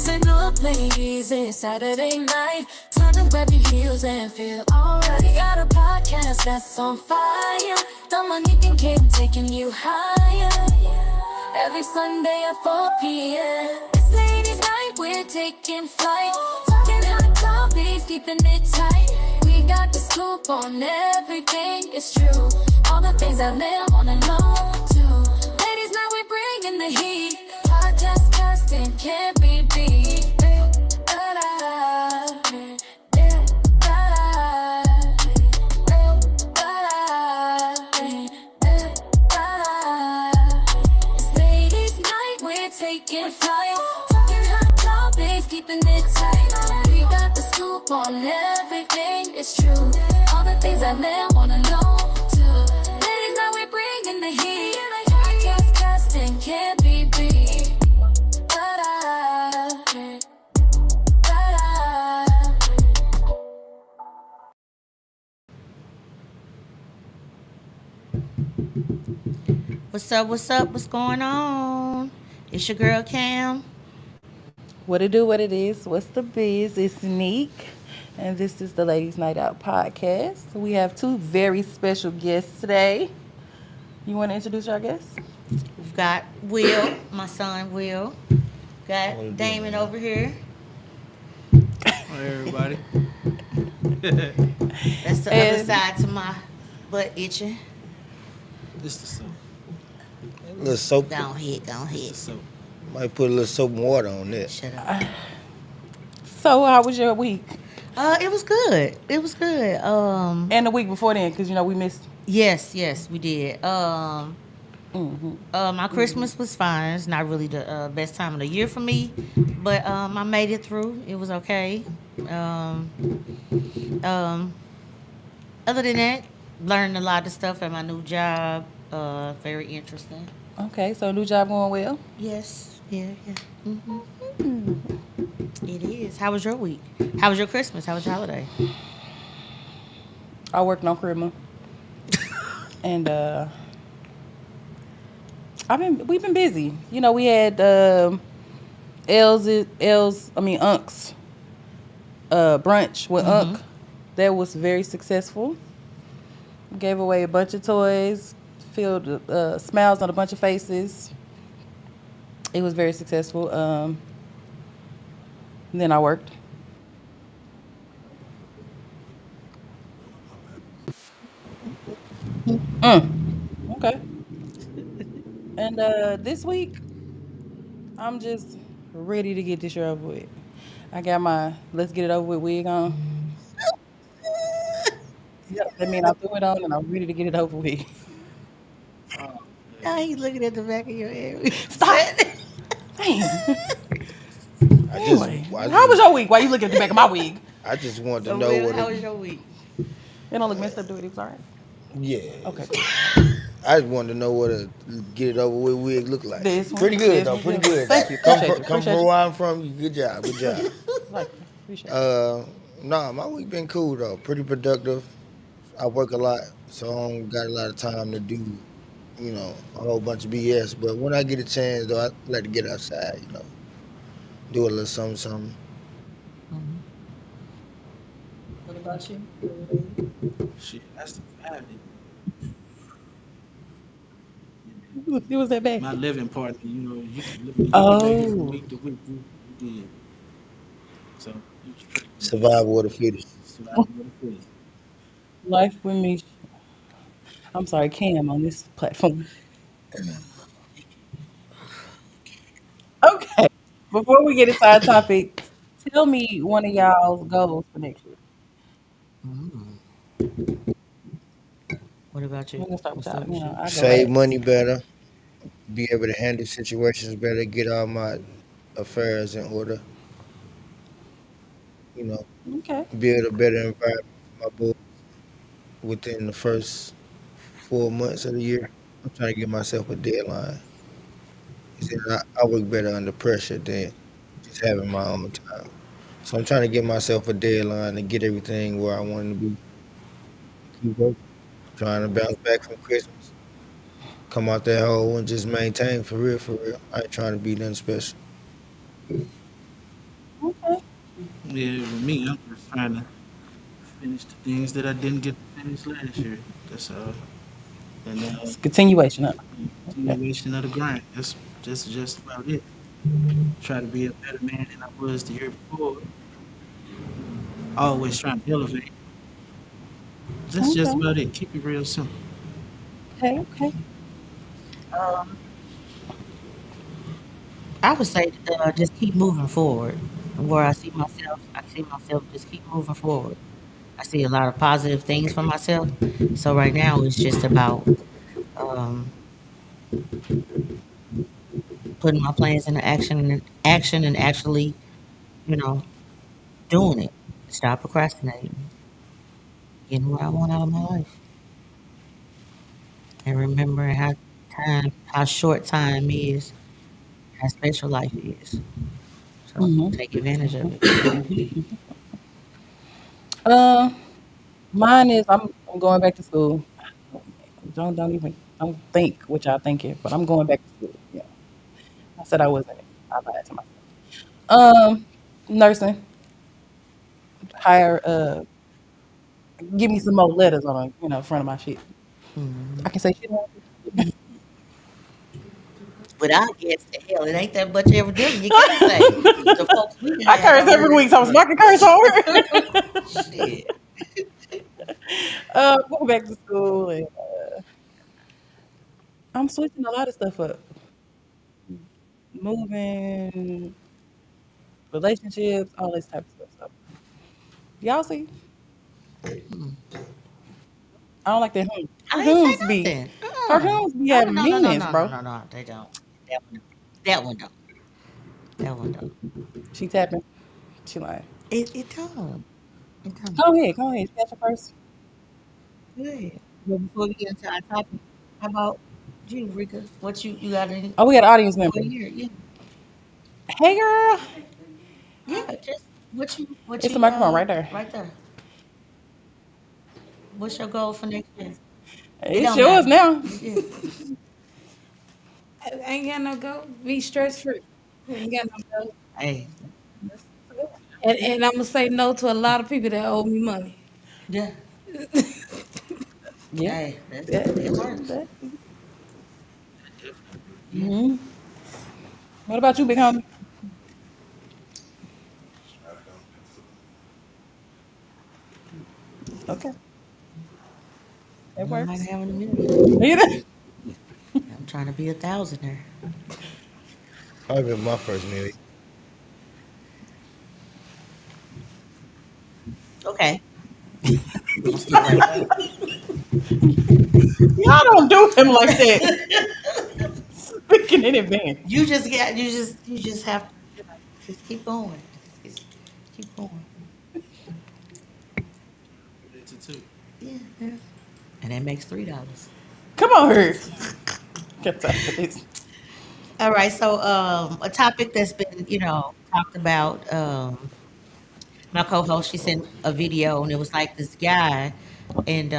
Signal plays, it's Saturday night. Time to grab your heels and feel alright. We got a podcast that's on fire. The money can taking you higher. Every Sunday at 4 p.m. It's ladies' night, we're taking flight. Talking hot topics, keeping it tight. We got the scoop on everything, it's true. All the things that men wanna know too. Ladies, now we're bringing the heat. Podcast casting can't be beat. It's ladies' night, we're taking flight. Talking hot topics, keeping it tight. We got the scoop on everything, it's true. All the things that men wanna know too. Ladies, now we're bringing the heat. Podcast casting can't be beat. What's up? What's up? What's going on? It's your girl Cam. What it do, what it is, what's the biz? It's Neek, and this is the Ladies Night Out podcast. We have two very special guests today. You want to introduce our guests? We've got Will, my son Will. Got Damon over here. Hi, everybody. That's the other side to my butt itching. This the soap. A little soap. Go ahead, go This ahead. the soap. Might put a little soap and water on that. Shut up. So, how was your week? It was good. It was good. And the week before then, because, we missed. Yes, we did. My Christmas was fine. It's not really the best time of the year for me, but I made it through. It was okay. Other than that, learned a lot of stuff at my new job. Very interesting. Okay, so new job going well? Yes. Yeah. It is. How was your week? How was your Christmas? How was your holiday? I worked on Christmas. And we've been busy. We had Unc's brunch with Unc. That was very successful. Gave away a bunch of toys, filled smiles on a bunch of faces. It was very successful. Then I worked. Okay. And this week, I'm just ready to get this year over with. I got my let's get it over with wig on. Yep, that means I threw it on and I'm ready to get it over with. Now he's looking at the back of your head. Stop! Damn. I just, Anyway, I how was just, your week? Why you looking at the back of my wig? I just wanted to So, know Will, what. how was your week? It don't look messed up, do it? It's all right. Yeah. Okay. I just wanted to know what a get it over with wig look like. This one, Pretty good this though. one, Pretty this one. good. Thank you. Come Appreciate from you. come Appreciate from you. where I'm from. Good job. Good job. Like, appreciate it. Nah, my week been cool though. Pretty productive. I work a lot, so I don't got a lot of time to do, a whole bunch of BS. But when I get a chance though, I like to get outside. Do a little something, something. What about you? Shit, that's the vibe. It was that bad. My living partner, you can live from Oh, week to week. You did. So, you was pretty good. Survival of the fittest. Surviving with the fittest. life with me. I'm sorry, Cam on this platform. Okay. Before we get inside topic, tell me one of y'all's goals for next year. Mm. What about We're you? gonna start with What's up y'all. with you? I go Save last. money better. Be able to handle situations better. Get all my affairs in order. You know, Okay. build a better environment for my boys within the first 4 months of the year. I'm trying to give myself a deadline. 'Cause then I work better under pressure than just having my own time. So I'm trying to give myself a deadline to get everything where I want it to be. Keep working. Trying to bounce back from Christmas. Come out that hole and just maintain for real, for real. I ain't trying to be nothing special. Yeah, with me, I'm just trying to finish the things that I didn't get to finish last year. That's all. And It's a continuation. Huh? Okay. continuation of the grind. That's just about it. Try to be a better man than I was the year before. Always trying to elevate. That's just Okay. about it. Keep it real simple. Okay. Okay. Um, I would say just keep moving forward. Where I see myself just keep moving forward. I see a lot of positive things for myself. So right now it's just about um, putting my plans into action and actually, you know, doing it. Stop procrastinating, getting what I want out of my life, and remembering how short time is, how special life is. So Mm-hmm. take advantage of it. Mm-hmm. Uh, Mine is I'm going back to school. Don't even don't think what y'all thinking, but I'm going back to school. Yeah, I said I wasn't. I lied to myself. Nursing. Hire. Give me some more letters on front of my shit. I Mhm. can say shit. But I guess the hell, it ain't that much evidently you can't say. The folks we done I had curse on every here, week, so I'm shit, not gonna curse over. shit. Going back to school and I'm switching a lot of stuff up. Moving, relationships, all this type of stuff. So y'all see, I don't like that hum. Her I ain't say hums be, nothing. her hums be No, having no, no, no, meanings, no, no, bro. no, no. They don't. That one, that one don't. That one don't. She tapping. She lying. It don't. It don't. Go ahead. Catch her first. Good. But before we get into our topic, how about you, Rika? What you got any Oh, we got an audience for a member. year? Yeah, Hey, girl. yeah. Just what It's a you microphone right there. right there. What's your goal for next year? It It's don't yours matter. now. Yeah. I ain't got no go. Be stress free. Ain't got no go. Hey, That's a good one. And I'm gonna say no to a lot of people that owe me money. yeah. Yeah. Hey, it works. That. Yeah. Hmm. What about you, big homie? Okay, it I might works. have a million. You know? I'm trying to be a thousandaire. Probably been my first million. Okay, I'm gonna stick right there. Y'all don't do him like that. Speaking in advance. You just have to just keep going. Just keep going. Related to two. Yeah, yeah. And that makes $3. Come on here. Get time for this. All right, so a topic that's been, talked about. My co-host, she sent a video, and it was like this guy and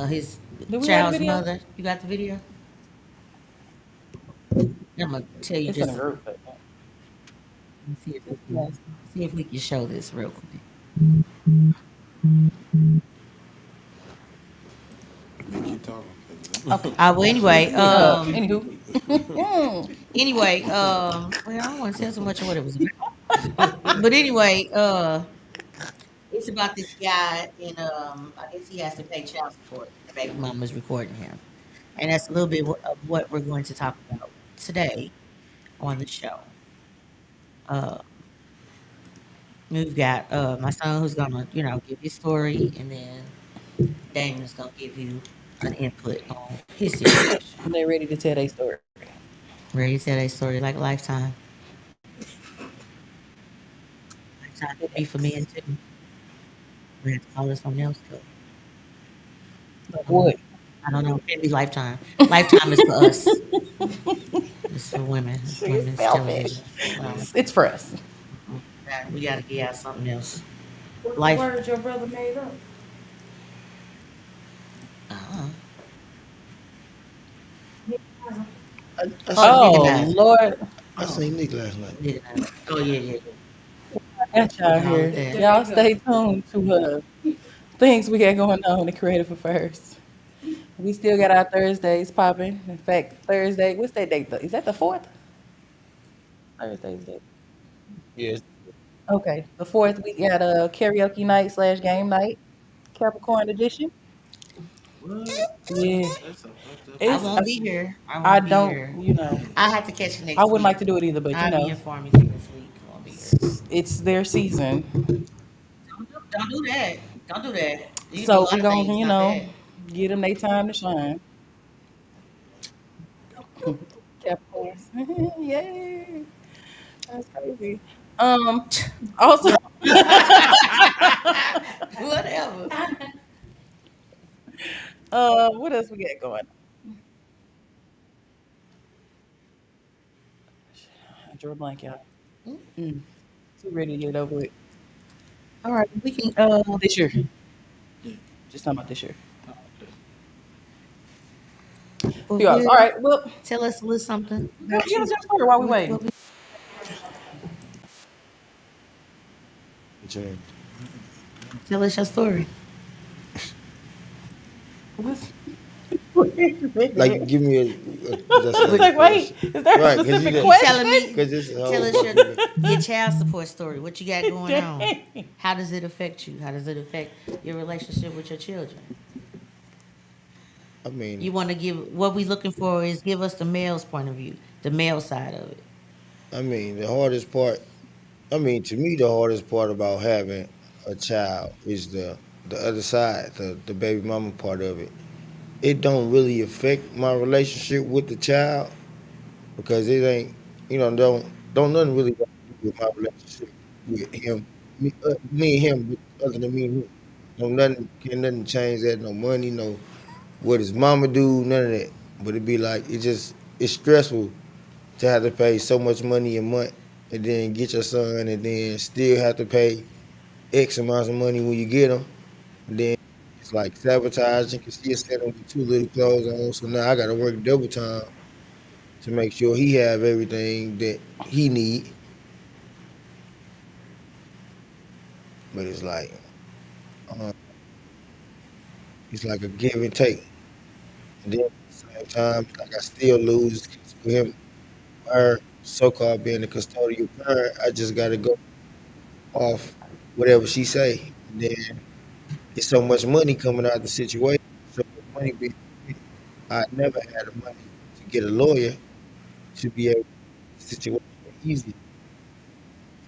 his Do we have the child's video? mother. You got the video? I'm gonna tell you It's in a just group. see if we can show this real quick. Yeah, keep talking. Okay. Well, anyway, Anywho. well, I don't want to tell so much of what it was about, but anyway, it's about this guy, and I guess he has to pay child support. The baby mama's recording him, and that's a little bit of what we're going to talk about today on the show. Uh, we've got my son who's gonna, give his story, and then Daniel's gonna give you an input on his situation. They're ready to tell their story. Ready to tell that story like a lifetime. Lifetime could be for men too. We have to call it something else too. Like I don't know. what? I don't know. Maybe lifetime. Lifetime is for us. It's for women. It's She's women's selfish. television. Well, It's for us. we gotta get out something else. What's the Life. word your brother made up? Uh-uh. I Oh, seen Oh nigga Nick. dies. Lord. I Oh, seen Nick last night. nigga dies. Oh yeah, yeah, yeah. Got y'all and all of here. that. There you Y'all go. stay tuned to things we got going on in Creative for First. We still got our Thursdays popping. In fact, Thursday, what's that date? Is that the 4th? Thursday's date. Yes. Okay. The 4th, we got a karaoke night slash game night, Capricorn edition. What? Yeah. That's a fucked up I It's, won't idea. be here. I I won't be don't, here. I have to catch you I next wouldn't week. like to do it either, but I'll be informing you this week. I won't be here. it's their season. Don't do that. Don't do that. You can do a So lot we of gonna, things, not that. get them their time to shine. Capricorns. Yay. That's crazy. Um, also, Whatever. what else we got going? I drew a blank, y'all. Mm, too ready to get it over with. All right, we can. This year, Yeah. just talking about this year. Oh, okay. Well, Few hours. All Will, right. Well, tell us a little something girl, about give us you. your story while we What waiting. we What you mean? tell us your story. What's- Like, give me that's I was like a like, wait, question, is there a right? Because specific you You telling question? me? because it's a Tell whole us bunch of. your child support story. What you got going on? Dang. How does it affect you? How does it affect your relationship with your children? I mean, You want to give what we looking for is give us the male's point of view, the male side of it. the hardest part. I mean, to me, the hardest part about having a child is the other side, the baby mama part of it. It don't really affect my relationship with the child because it ain't, don't nothing really got to do with my relationship with him, me and him, other than me and him. No nothing can nothing change that. No money, no what his mama do, none of that. But it'd be like it's stressful to have to pay so much money a month and then get your son and then still have to pay X amounts of money when you get him. And then it's like sabotaging because he sent him with too little clothes on. So now I got to work double time to make sure he have everything that he need. But uh, it's like a give and take. And then at the same time, like I still lose 'cause with him, her so-called being the custodial parent. I just got to go off whatever she say. And then it's so much money coming out of the situation. So much money being I never had the money to get a lawyer to be able to make the situation easy.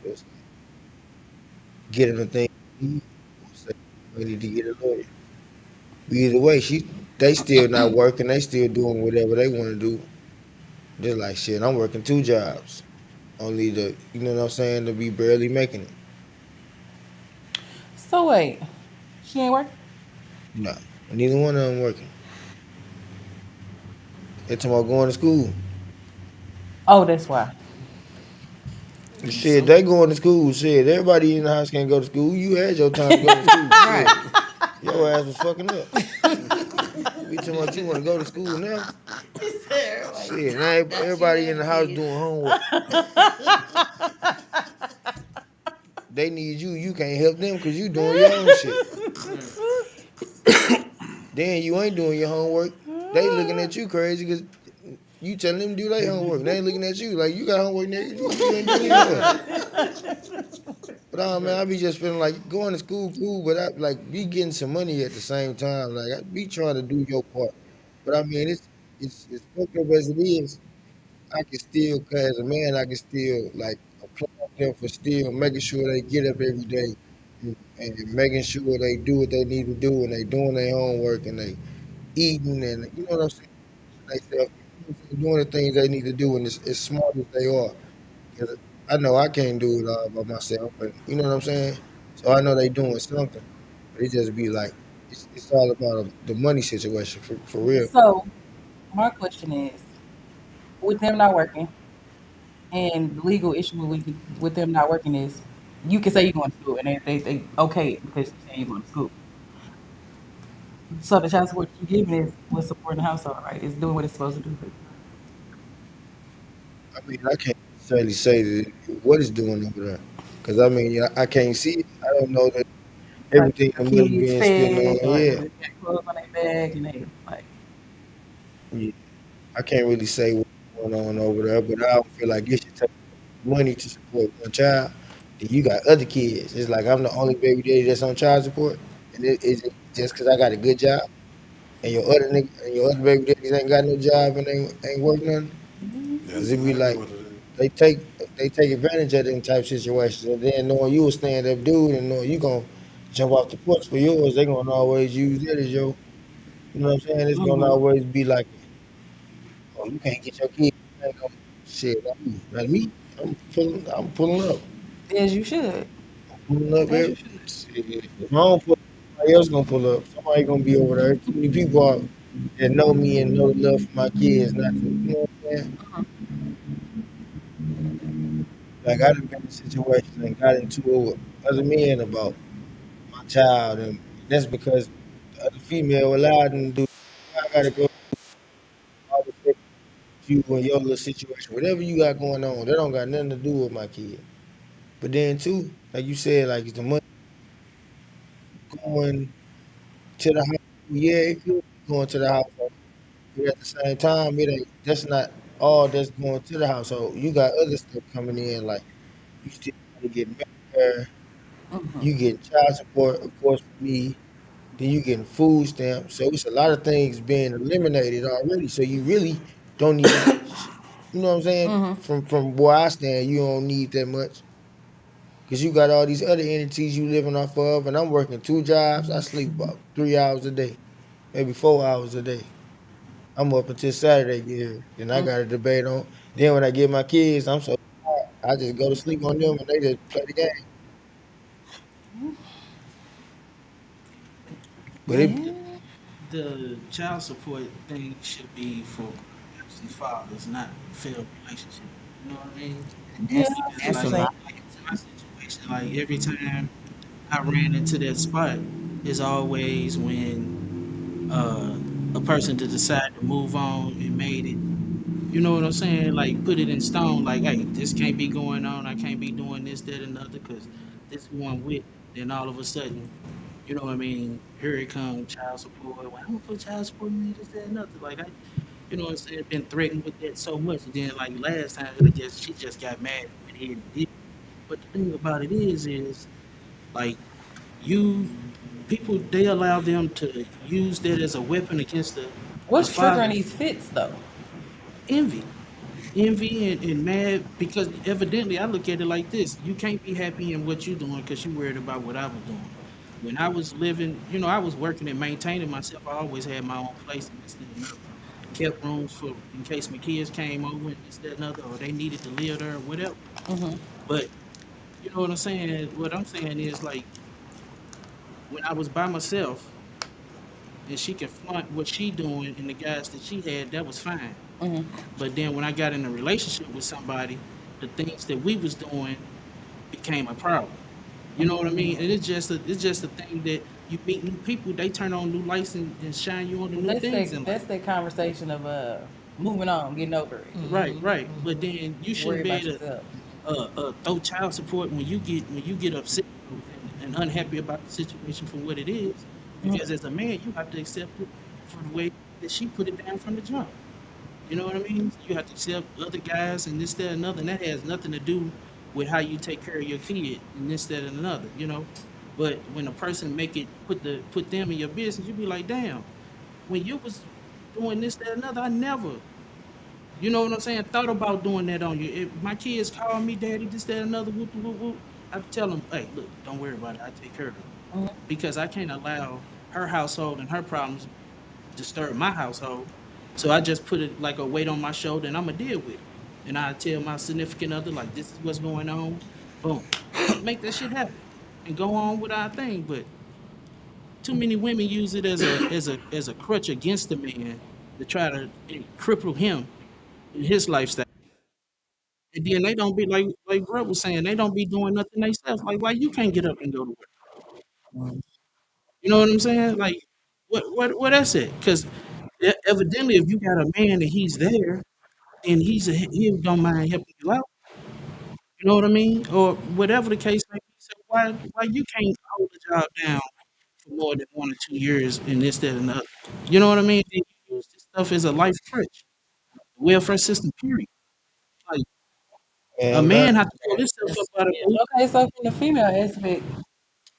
So it's like getting the thing you need or saving money to get a lawyer. But either way, they still not working. They still doing whatever they want to do. Just like shit, I'm working two jobs. Only you know what I'm saying, to be barely making it. So wait, she ain't working. No, neither one of them working. They talking about going to school. Oh, that's why. Shit, they going to school. Shit, everybody in the house can't go to school. You had your time to go to school. Shit, Right. your ass was fucking up. We talking about you want to go to school now? Shit, now everybody in the house doing homework. They need you. You can't help them because you doing your own shit. Right. Then you ain't doing your homework. They looking at you crazy because you telling them to do their homework. They ain't looking at you like you got homework, nigga. You ain't doing yours. But man, I be just feeling like going to school cool, but I like be getting some money at the same time. Like I be trying to do your part. But I mean, it's fucked up as it is. I can still, cause as a man, I can still like applaud them for still making sure they get up every day and making sure they do what they need to do and they doing their homework and they eating and you know what I'm saying. They self, doing the things they need to do and as smart as they are. 'Cause I know I can't do it all by myself, but you know what I'm saying. So I know they doing something, but it just be like it's all about the money situation for real. So my question is, with them not working, and the legal issue with them not working is, you can say you're going to school, and they okay it because you're saying you're going to school. So the child support you're giving is what's supporting the household, right? It's doing what it's supposed to do. I mean, I can't necessarily say that what it's doing over there. Because I mean, I can't see it. I don't know that Like everything your the money kids being spent fed, on. or Yeah, they got clothes on their back, and they like, yeah. I can't really say what's going on over there, but I don't feel like it should take money to support one child. Then you got other kids. It's like I'm the only baby daddy that's on child support, and it is it just because I got a good job, and your other nigga and your other baby daddies ain't got no job and ain't work nothing. That's Cause it be exactly like what it is. they take they take advantage of them type situations, and then knowing you a stand up dude and knowing you gonna jump off the porch for yours, they gonna always use that as your, you know what I'm saying? It's gonna mm-hmm. always be like, oh, you can't get your kid. I ain't gonna shit. Like me, I'm pulling up, As you should, pulling up. as Every, you should. shit. If I don't pull up, somebody else gonna pull up. Somebody gonna be over there. Too many people out that know me and know the love for my kids, not to, you know what I'm saying? Like I done been in situations and got into it with other men about my child, and that's because the other female allowed them to do. I gotta go all the stuff you and your little situation, whatever you got going on. That don't got nothing to do with my kid. But then too, like you said, like is the money going to the house? Yeah, it could be going to the household, but at the same time, it ain't. That's not all that's going to the household. You got other stuff coming in, like you still gotta get Medicare, you get child support, of course, for me. Then you getting food stamps. So it's a lot of things being eliminated already. So you really don't need, you know what I'm saying? From where I stand, you don't need that much because you got all these other entities you living off of, and I'm working two jobs. I sleep about 3 hours a day, maybe 4 hours a day. I'm up until Saturday get here. Then I got a debate on. Then when I get my kids, I'm so tired. I just go to sleep on them and they just play the game. But it, Yeah. The child support thing should be for absent fathers, not failed relationships. You know what I mean? Yeah, That's I see Because what that's you're a saying. lot. like in my situation, like every time I ran into that spot is always when a person to decide to move on and made it. You know what I'm saying? Like put it in stone. Like, hey, this can't be going on. I can't be doing this, that, and other because this is who I'm with. Then all of a sudden, you know what I mean? Here it comes, child support. Well, I'm gonna put child support in this, that, and other. Like I, you know what I'm saying? Been threatened with that so much. And then like last time, she just got mad and went ahead and did it. But the thing about it is like you people they allow them to use that as a weapon against the What's triggering father. these fits though? Envy. Envy and mad because evidently I look at it like this. You can't be happy in what you're doing because you're worried about what I was doing. When I was living, I was working and maintaining myself. I always had my own place and this, that, and other. Kept rooms for in case my kids came over and this, that, and other, or they needed to live there or whatever. But you know what I'm saying? What I'm saying is like when I was by myself and she could flaunt what she doing and the guys that she had, that was fine. But then when I got in a relationship with somebody, the things that we was doing became a problem. You know what I mean? And it's just a thing that you meet new people, they turn on new lights and shine you on the Well, new things in life. that's that conversation of moving on, getting over it. Right, right. But then you Worry shouldn't be about able to yourself. throw child support when you get upset and unhappy about the situation for what it is. Because as a man, you have to accept it for the way that she put it down from the jump. You know what I mean? You have to accept other guys and this, that, and another, and that has nothing to do with how you take care of your kid and this, that, and another. But when a person make it put them in your business, you be like, damn, when you was doing this, that, and another, I never, you know what I'm saying, thought about doing that on you. If my kids call me daddy, this, that, and another, whoop, whoop, whoop, I tell them, hey, look, don't worry about it. I take care of it. Because I can't allow her household and her problems disturb my household. So I just put it like a weight on my shoulder and I'm gonna deal with it. And I tell my significant other, like, this is what's going on. Boom. And make that shit happen. And go on with our thing. But too many women use it as a crutch against the man to try to cripple him in his lifestyle. And then they don't be like Brett was saying, they don't be doing nothing themselves. Like why you can't get up and go to work? You know what I'm saying? Like what that's it? Because evidently if you got a man and he's there and he don't mind helping you out. You know what I mean? Or whatever the case may be. So why you can't hold a job down for more than 1 or 2 years and this, that, and the other? You know what I mean? Then you use this stuff as a life crutch. The welfare system, period. Like Man, a I'm not. man have to pull himself up out of booty. Okay, so from the female aspect,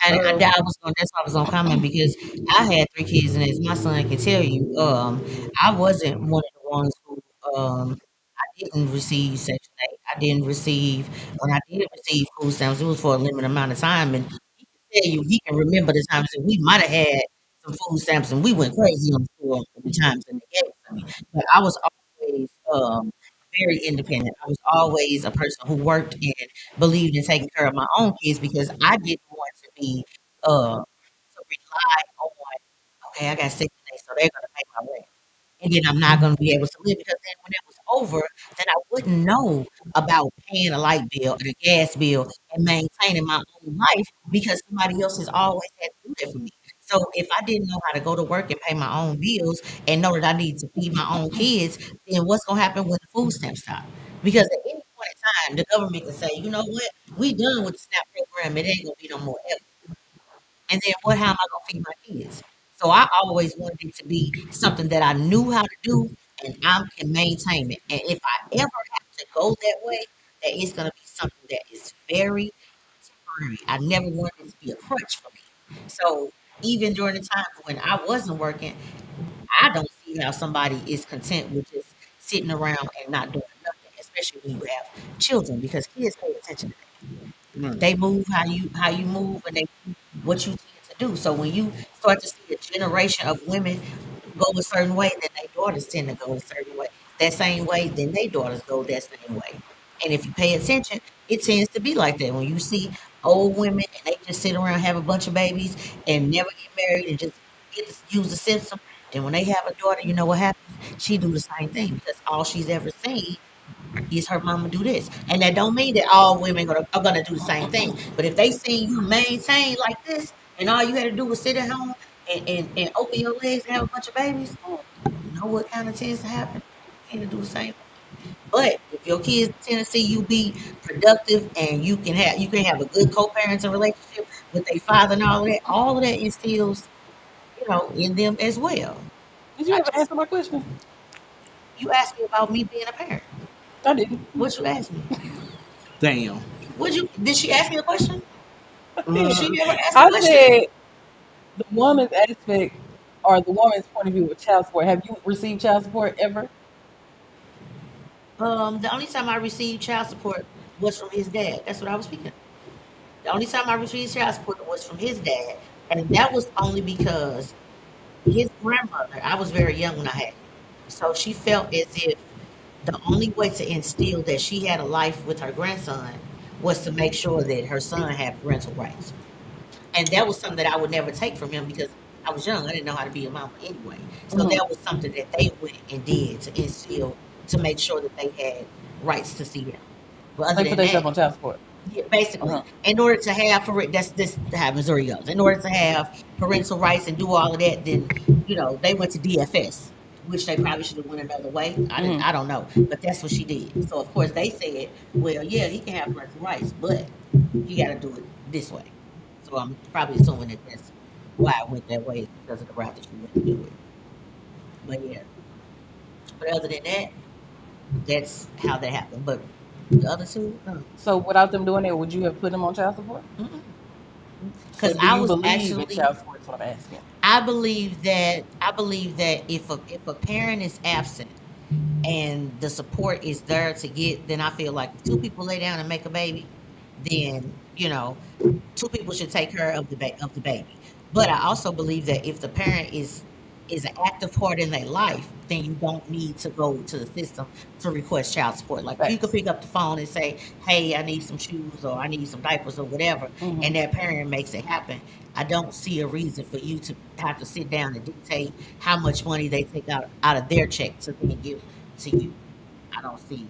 And uh, I was gonna. That's why I was gonna comment because I had 3 kids, and as my son can tell you, I wasn't one of the ones who I didn't receive Section 8. I didn't receive when I did receive food stamps. It was for a limited amount of time, and he can tell you he can remember the times that we might have had some food stamps, and we went crazy on the store the times that they gave it to me. But I was always very independent. I was always a person who worked and believed in taking care of my own kids because I didn't want to be to rely on, okay, I got 6 days, so they're gonna pay my rent. And then I'm not gonna be able to live because then when it was over, then I wouldn't know about paying a light bill and a gas bill and maintaining my own life because somebody else has always had to do that for me. So if I didn't know how to go to work and pay my own bills and know that I need to feed my own kids, then what's gonna happen when the food stamps stop? Because at any point in time, the government can say, you know what, we done with the SNAP program, it ain't gonna be no more. And then what? How am I gonna feed my kids? So I always wanted it to be something that I knew how to do and I can maintain it. And if I ever have to go that way, that it's gonna be something that is very temporary. I never wanted it to be a crutch for me. So even during the times when I wasn't working, I don't see how somebody is content with just sitting around and not doing nothing, especially when you have children, because kids pay attention. Right. They move how you move, and they do what you tend to do. So when you start to see a generation of women go a certain way, then their daughters tend to go a certain way. That same way, then their daughters go that same way. And if you pay attention, it tends to be like that. When you see old women and they just sit around have a bunch of babies and never get married and just get to use the system, then when they have a daughter, you know what happens? She do the same thing because all she's ever seen is her mama do this. And that don't mean that all women are gonna do the same thing. But if they see you maintain like this and all you had to do was sit at home and open your legs and have a bunch of babies, you know what kind of tends to happen? You tend to do the same. But if your kids tend to see you be productive and you can have a good co-parenting relationship with their father and all of that instills, in them as well. did you I ever just answer my question? You asked me about me being a parent. I didn't. What you asked me? Damn. Did she ask me a question? She Uh, never asked a I question. said the woman's aspect or the woman's point of view with child support. Have you received child support ever? The only time I received child support was from his dad. That's what I was speaking of. The only time I received child support was from his dad, and that was only because his grandmother. I was very young when I had him, so she felt as if the only way to instill that she had a life with her grandson was to make sure that her son had parental rights. And that was something that I would never take from him because I was young. I didn't know how to be a mama anyway. So Hmm. that was something that they went and did to instill to make sure that they had rights to see him. But other They put than that, themselves on child support. yeah, Uh basically, huh. in order to have that's this how Missouri goes. In order to have parental rights and do all of that, then they went to DFS, which they probably should have went another way. Hmm. I don't know, but that's what she did. So of course they said, well, yeah, he can have parental rights, but you got to do it this way. So I'm probably assuming that that's why I went that way is because of the route that she went to do it. But yeah, but other than that, that's how that happened. But the other two, no. So without them doing it, would you have put them on child support? So Because do I you was believe in actually child support? Is what I'm asking. I believe that if a parent is absent and the support is there to get, then I feel like if two people lay down and make a baby, then two people should take care of the baby. But I also believe that if the parent is an active part in their life, then you don't need to go to the system to request child support. Like you could Facts. pick up the phone and say, "Hey, I need some shoes or I need some diapers or whatever," Hmm. and that parent makes it happen. I don't see a reason for you to have to sit down and dictate how much money they take out of their check to then give to you. I don't see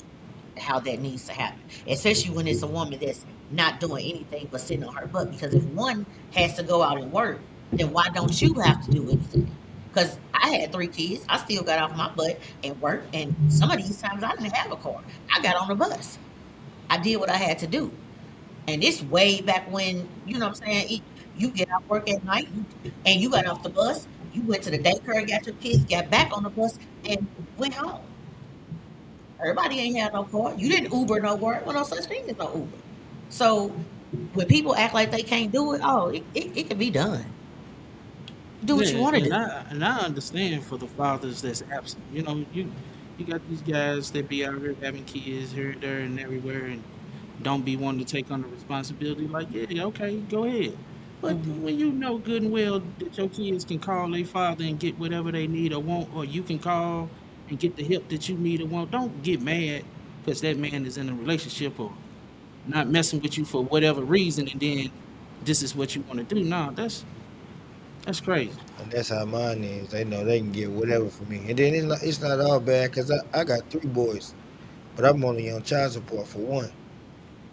how that needs to happen, especially when it's a woman that's not doing anything but sitting on her butt. Because if one has to go out and work, then why don't you have to do anything? Because I had 3 kids, I still got off my butt and worked, and some of these times I didn't have a car. I got on the bus. I did what I had to do. And this way back when, you know what I'm saying, you get out work at night and you got off the bus, you went to the daycare, got your kids, got back on the bus, and went home. Everybody ain't had no car. You didn't Uber nowhere. Well, no such thing as no Uber. So when people act like they can't do it, oh, it can be done. Do what you Yeah, want to and do. I understand for the fathers that's absent. You know, you got these guys that be out here having kids here, there, and everywhere, and don't be wanting to take on the responsibility. Like, yeah, okay, go ahead. But Hmm. when you know good and well that your kids can call their father and get whatever they need or want, or you can call and get the help that you need or want, don't get mad because that man is in a relationship or not messing with you for whatever reason, and then this is what you want to do. No, that's crazy. And that's how mine is. They know they can get whatever from me. And then it's not all bad because I got three boys, but I'm only on child support for one.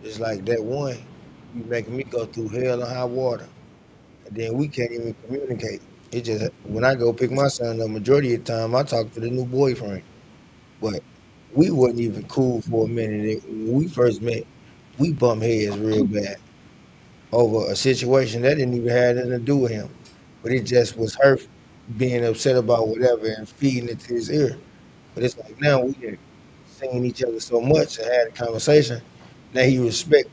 It's like that one be making me go through hell and high water. And then we can't even communicate. It just when I go pick my son up, majority of the time I talk to the new boyfriend. But we wasn't even cool for a minute. When we first met, we bumped heads real bad over a situation that didn't even have nothing to do with him. But it just was her being upset about whatever and feeding it to his ear. But it's like now we have seen each other so much and had a conversation. Now he respect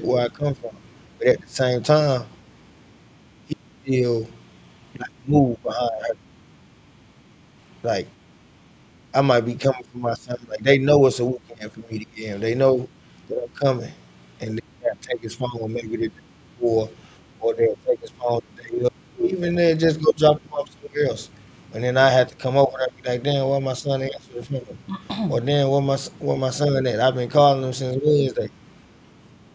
where I come from. But at the same time, he still like move behind her. Like I might be coming for my son. Like they know it's a weekend for me to get him. They know that I'm coming, and they'll take his phone maybe the day before, or they'll take his phone the day of. Even they'll just go drop him off somewhere else, and then I have to come over there and be like, "Damn, why my son ain't answer the phone?" Or "Damn, where my son at? I've been calling him since Wednesday."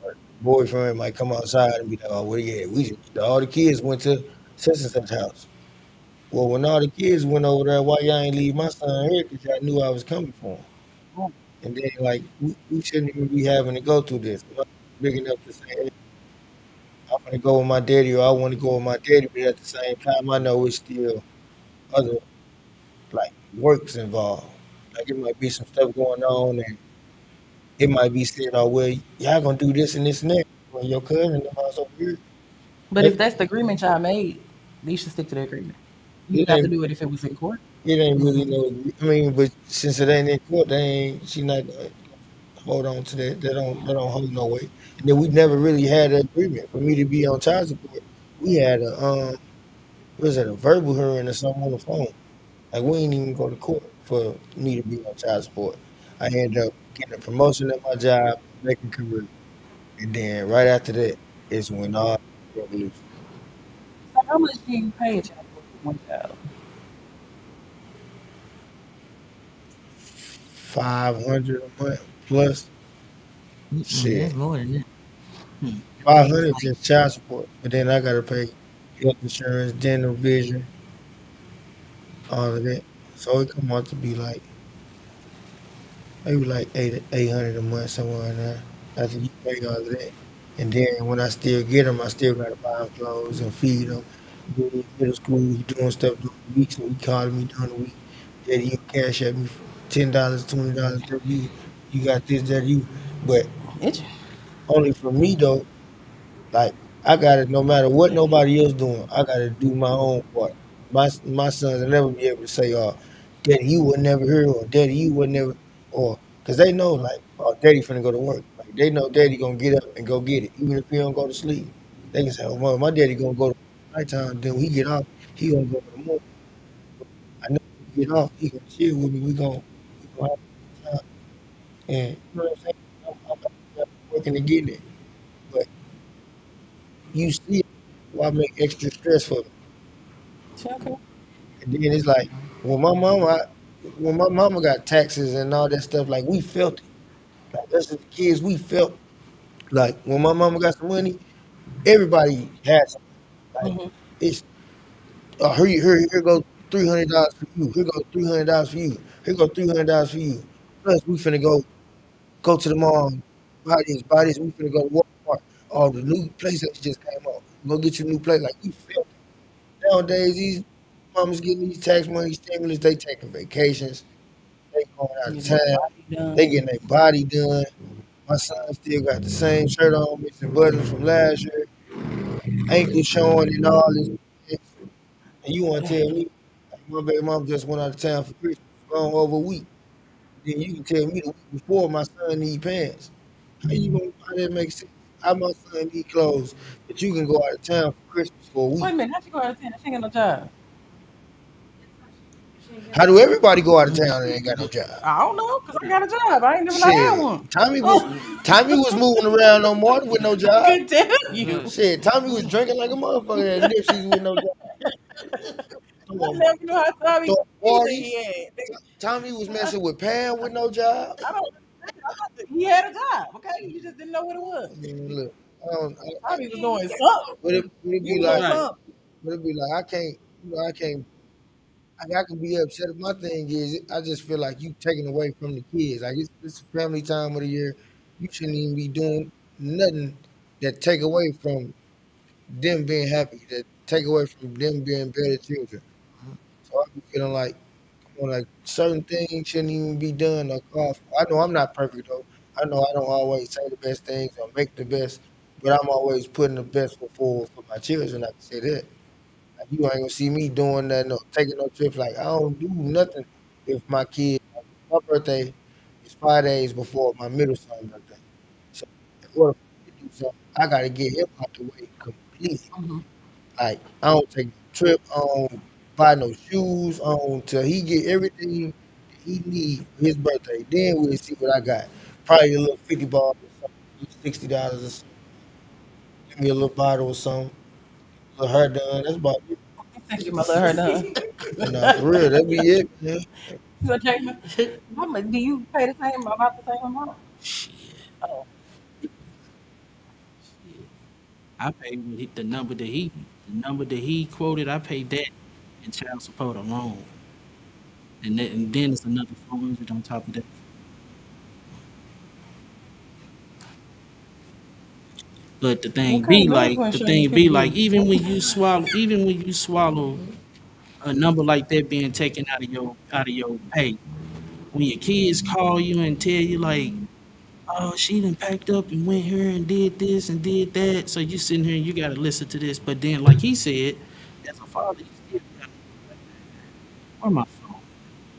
Or the boyfriend might come outside and be like, "Oh, where you at? All the kids went to such and such house." Well, when all the kids went over there, why y'all ain't leave my son here? Because y'all knew I was coming for him. And then, like, we shouldn't even be having to go through this. I'm not big enough to say, hey, I want to go with my daddy or I want to go with my daddy, but at the same time, I know it's still other, like, works involved. Like, it might be some stuff going on, and it might be said, oh, well, y'all going to do this and this and that. Well, your cousin, the house over here, But they, if that's the agreement y'all made, you should stick to the agreement. You it wouldn't have to ain't do it if it was in court. it ain't really Hmm. no. I mean, but since it ain't in court, they ain't. She not hold on to that. They don't hold no weight. And then we never really had an agreement for me to be on child support. We had what was it, a verbal hearing or something on the phone. Like we ain't even go to court for me to be on child support. I ended up getting a promotion at my job, making career, and then right after that is when all the revolution. So how much do you pay a child for one child? 500 a month plus Mm-mm, shit. that's more than that. Hmm. I Five think it's hundred like just child support, but then I gotta pay health insurance, dental, vision, all of that. So it come out to be like maybe like 800 a month somewhere in there. After you pay all of that, and then when I still get them, I still gotta buy them clothes and feed them. Then in middle school, you doing stuff during the week, so he calling me during the week. Daddy, you cash at me for $10, $20. That you got this, that you, but It's only for me though. Like I gotta, no matter what nobody else doing, I gotta do my own part. My sons will never be able to say, "Oh, Daddy, you would never hear," or "Daddy, you would never," or because they know, like, "Oh, Daddy finna go to work." Like they know Daddy gonna get up and go get it, even if he don't go to sleep. They can say, "Oh, my Daddy gonna go to nighttime. Then when he get off, he gonna go in the morning. I know when he get off, he gonna chill with me. We gonna have a good time." And you know what I'm saying? I'm working to get it, but you see, why make extra stress for me? okay. And then it's like when my mama, when my mama got taxes and all that stuff, like we felt it. Like us as kids, we felt like when my mama got some money, everybody had some. Like Hmm. it's here go $300 for you. Here go $300 for you. Here go $300 for you. Plus we finna go to the mall, buy this. We finna go to Walmart. All the new PlayStation just came out. Go get your new play. Like we felt it. Nowadays, these mamas getting these tax money stimulus, they taking vacations. They going out of Getting their town. body They done. getting their body done. My son still got the same shirt on, missing buttons from last year, ankle showing and all this. And you want to tell me my baby mom just went out of town for Christmas, gone over a week. Then you can tell me the week before my son need pants. How that make sense? How my son need clothes, but you can go out of town for Christmas for a Wait week. a minute, how'd you go out of town? She ain't got no job. How do everybody go out of town and ain't got no job? I don't know, cause I got a job. I ain't never not had Shit, one. Tommy was moving around no more with no I job. couldn't tell you. Shit, Tommy was drinking like a motherfucker at Nipsey's with no job. I Throwing, never knew how Tommy throwing he that parties. he had. Tommy was messing with Pam with no job. I don't. I thought that he had a job. Okay, you just didn't know what it was. Man, look, I don't. Tommy was doing something. Would it You be was doing like? Right. something. Would it be like? I can't. I can't. I can be upset. My thing is, I just feel like you taking away from the kids. Like it's family time of the year. You shouldn't even be doing nothing that take away from them being happy. That take away from them being better children. So I be feeling like, come on, like certain things shouldn't even be done or called for. I know I'm not perfect though. I know I don't always say the best things or make the best, but I'm always putting the best foot forward for my children. I can say that. Like, you ain't gonna see me doing nothing or taking no trips. Like I don't do nothing if my kid. Like, my birthday is 5 days before my middle son's birthday. So in order for me to do something, I gotta get him out the way completely. Mhm. Like I don't take no trip, I don't buy no shoes, till he get everything that he need for his birthday. Then we'll see what I got. Probably a little 50 ball or something, $60 or something. Give me a little bottle or something, a little hair done. That's about it. He said, "Get my little hair done." And for real, that'd be it, man. So, Jason, how much do you pay the same about the same amount? Shit. Oh, Shit. I paid the number that he quoted. I paid that in child support alone, and then it's another 400 on top of that. But what kind of medical the insurance your thing kid be like, get? even when you swallow a number like that being taken out of your pay, when your kids call you and tell you like, oh, she done packed up and went here and did this and did that. So you sitting here and you gotta listen to this. But then, like he said, as a father, you still gotta where my phone?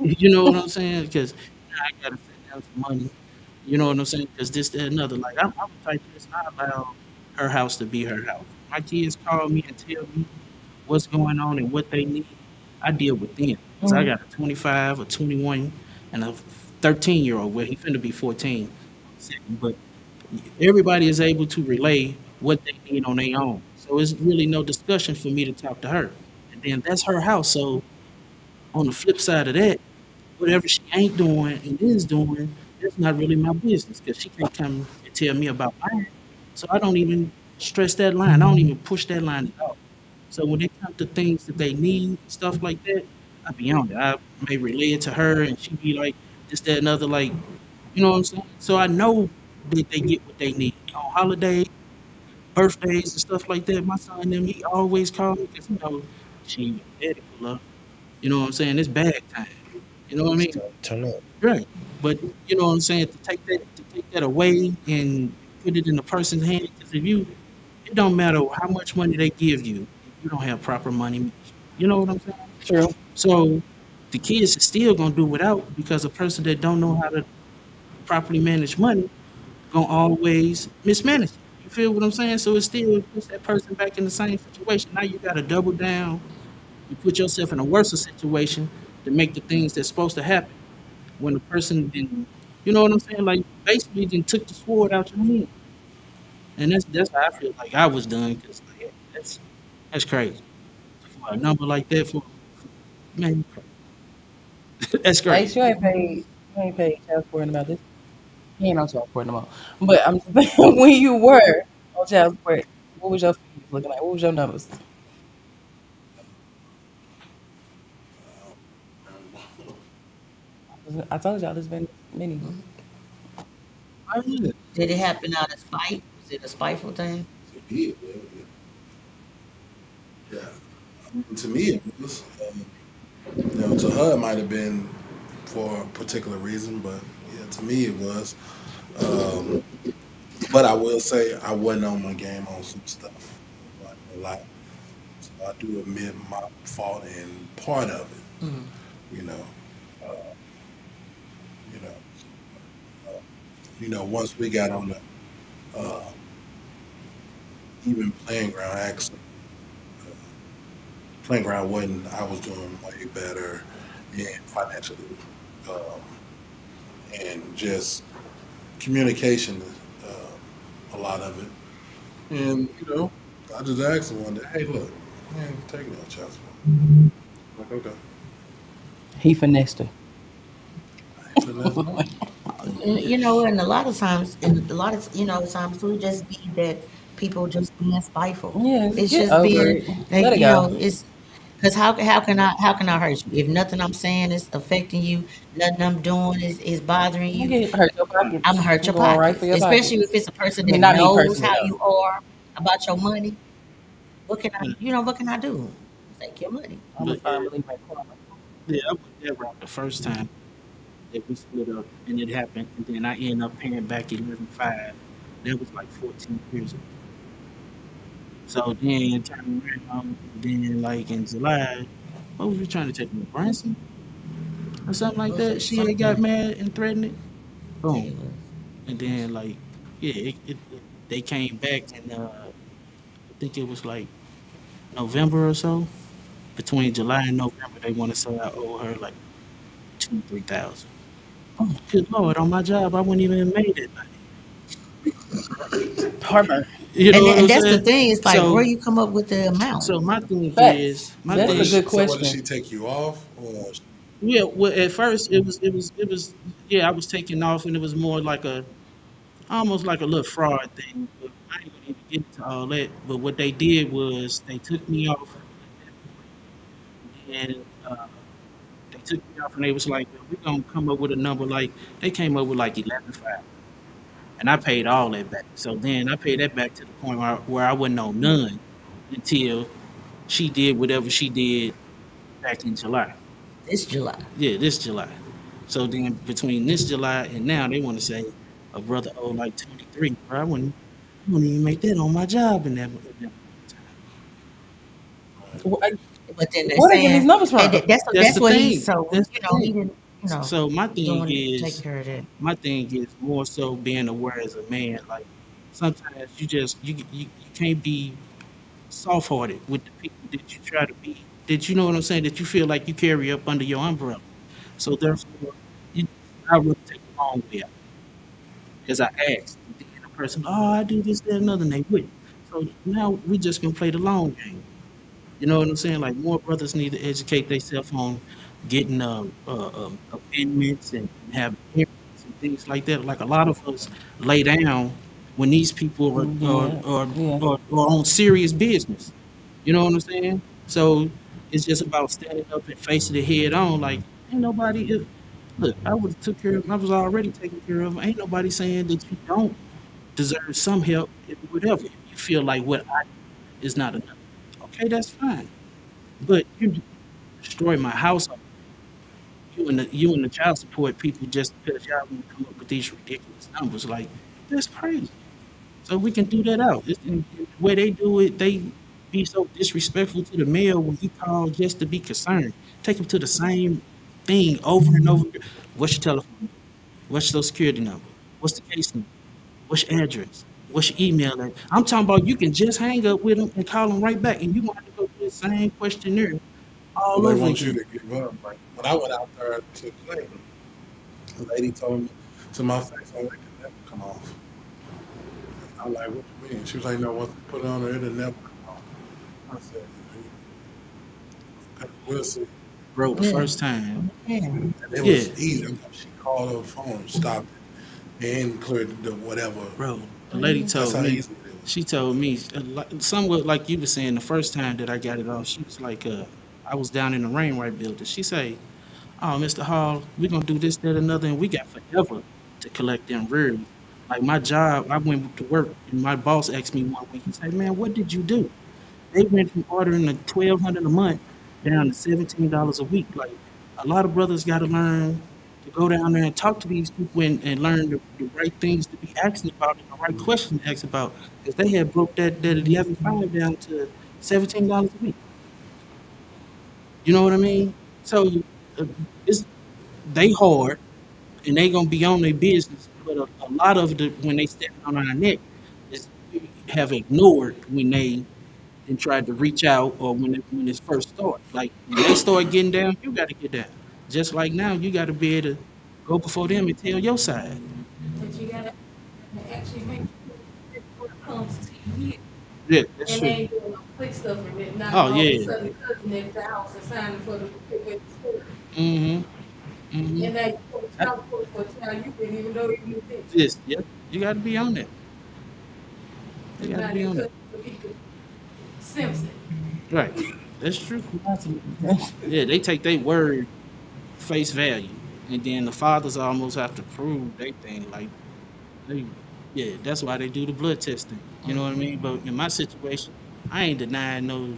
You know what I'm saying? Because now I gotta send down some money. You know what I'm saying? Because this, that, another. Like I'm the type person I allow her house to be her house. My kids call me and tell me what's going on and what they need. I deal with them. Because I Mhm. got a 25, a 21, and a 13-year-old. Well, he finna be 14. But everybody is able to relay what they need on their own. So it's really no discussion for me to talk to her. And then that's her house. So on the flip side of that, whatever she ain't doing and is doing, that's not really my business because she can't come and tell me about mine. So I don't even stress that line. I don't even push that line at all. So when it comes to things that they need, stuff like that, I be on it. I may relay it to her and she be like, this, that, and other, like, you know what I'm saying? So I know that they get what they need. On holidays, birthdays, and stuff like that, my son, them, he always call me because, she ain't ready for love. You know what I'm saying? It's bag time. You know what I It's mean? time to turn up. Right. But you know what I'm saying? To take that away and put it in the person's hand, because it don't matter how much money they give you if you don't have proper money management. You know what I'm saying? True. So the kids is still gonna do without because a person that don't know how to properly manage money gonna always mismanage it. You feel what I'm saying? So it still puts that person back in the same situation. Now you gotta double down and put yourself in a worse situation to make the things that's supposed to happen when the person didn't, you know what I'm saying? Like basically then took the sword out your hand, and that's how I feel like I was done because like, that's crazy for a number like that for man, that's crazy. Ace, you ain't paid child support in about this. You ain't on child support no more. But I'm just saying, when you were on child support, what was your fees looking like? What was your numbers? I told y'all there's been many. I mean, Did it happen out of spite? Was it a spiteful thing? It did, yeah. To me, it was. To her, it might have been for a particular reason, but yeah, to me, it was. But I will say I wasn't on my game on some stuff. Like a lot. So I do admit my fault in part of it. Mhm. You know, uh, you know, uh, once we got on the uh, even playing ground, actually, uh, playing ground wasn't. I was doing way better and financially, um, and just communication, a lot of it. And I just asked him one day, "Hey, look, man, take me on child support." Like, okay, He finessed her. and that's no. You know, and a lot of times, and a lot of times too, it just be that people just being spiteful. Yes, It's get just over being it. like Let it go. it's because how can I hurt you if nothing I'm saying is affecting you, nothing I'm doing is bothering You you. get hurt your I'm pockets. gonna hurt I'm your going right for pockets, your especially if pockets. it's a person I mean, that not me knows personally how though. you are about your money. Yeah. What can I do? Take your money. I'm a But firm believer in karma. yeah, I went that route the first time that we split up, and it happened, and then I ended up paying back 11.5. That was like 14 years ago. So then turn around, and then like in July, what was we trying to take him to Branson or something like that? She had Something got like that. mad and threatened it. I think Boom. it was. And then like, yeah, they came back, and I think it was like November or so. Between July and November, they want to say I owe her like 2, 3 thousand. Good Lord, on my job, I wouldn't even have made it. Heartburn. You know what And I'm that's the saying? thing. It's like where So, you come up with the amount. so my thing Facts. is, my So That's what a did thing, good she? So what did question. she take you off, or yeah. Well, at first it was, yeah. I was taking off, and it was more like almost like a little fraud thing. But I ain't gonna even get into all that. But what they did was they took me off at that point, and they took me off, and they was like, "We're gonna come up with a number." Like they came up with like 11.5, and I paid all that back. So then I paid that back to the point where I wasn't on none until she did whatever she did back in July. This July. Yeah, this July. So then between this July and now, they want to say a brother owed like 23. Bro, I wouldn't even make that on my job in that time. But then they're Where they getting these saying, numbers and from? That's that's the what he's thing. so That's the he thing. didn't So taking care of that. my thing is more so being aware as a man. Like sometimes you can't be soft hearted with the people that you try to be. That you know what I'm saying. That you feel like you carry up under your umbrella. So therefore, you, I would take the long way out because I asked. And then the person, oh, I do this, that, and another, and they wouldn't. So now we just gonna play the long game. You know what I'm saying? Like more brothers need to educate themselves on getting amendments and having hearings and things like that. Like a lot of us lay down when these people Yeah, yeah. are on serious business. You know what I'm saying? So it's just about standing up and facing it head on. Like ain't nobody. Look, I would have took care of. I was already taking care of. 'Em. Ain't nobody saying that you don't deserve some help, whatever. If you feel like what I do is not enough, okay, that's fine. But you destroy my house. You and the child support people just because y'all want to come up with these ridiculous numbers. Like that's crazy. So we can do that out. The way they do it, they be so disrespectful to the mail when you call just to be concerned. Take them to the same thing over and over again. What's your telephone number? What's your social security number? What's the case number? What's your address? What's your email address? I'm talking about you can just hang up with them and call them right back, and you gonna have to go through the same questionnaire well, all they over want you again. to give up? Like when I went out there to claim, the lady told me to my face, "Oh, it can never come off." I'm like, "What you mean?" She was like, "No, once they put it on there, it'll never come off." I said, "Okay, we'll see." Bro, the Yeah. first time, Yeah. And it yeah, was easy. She called her phone, stopped it, and cleared the whatever. bro, the lady That's told how me, easy it is. she told me, somewhat like you were saying the first time that I got it off, she was like, I was down in the Rainwright building. She say, oh, Mr. Hall, we're gonna do this, that, another, and we got forever to collect them rears. Like my job, I went to work and my boss asked me one week, he said, man, what did you do? They went from ordering the 1,200 a month down to $17 a week. Like a lot of brothers gotta learn to go down there and talk to these people and learn the right things to be asking about and the right questions to ask about. Because they had broke that 11.5 down to $17 a week. You know what I mean? So uh, it's they hard and they gonna be on their business, but a lot of the when they stand on our neck is we have ignored when they and tried to reach out or when it first started. Like when they start getting down, you got to get down. Just like now, you got to be able to go before them and tell your side. But you gotta actually make sure what comes to you. Yeah, that's And they true. ain't doing no quick stuff and then not Oh all of a yeah. sudden cousin at the house and signing for the quick story. Mm-hmm. Mm-hmm. And now you put a child support for a child you didn't even know you existed. Yes. Yeah. You got to be on that. You And got to now be they on that. cousin Tamika Simpson. Right. That's true. That's Yeah, they take their word face value, and then the fathers almost have to prove they thing. Like they, yeah, that's why they do the blood testing. You know what I mean? But in my situation, I ain't denying no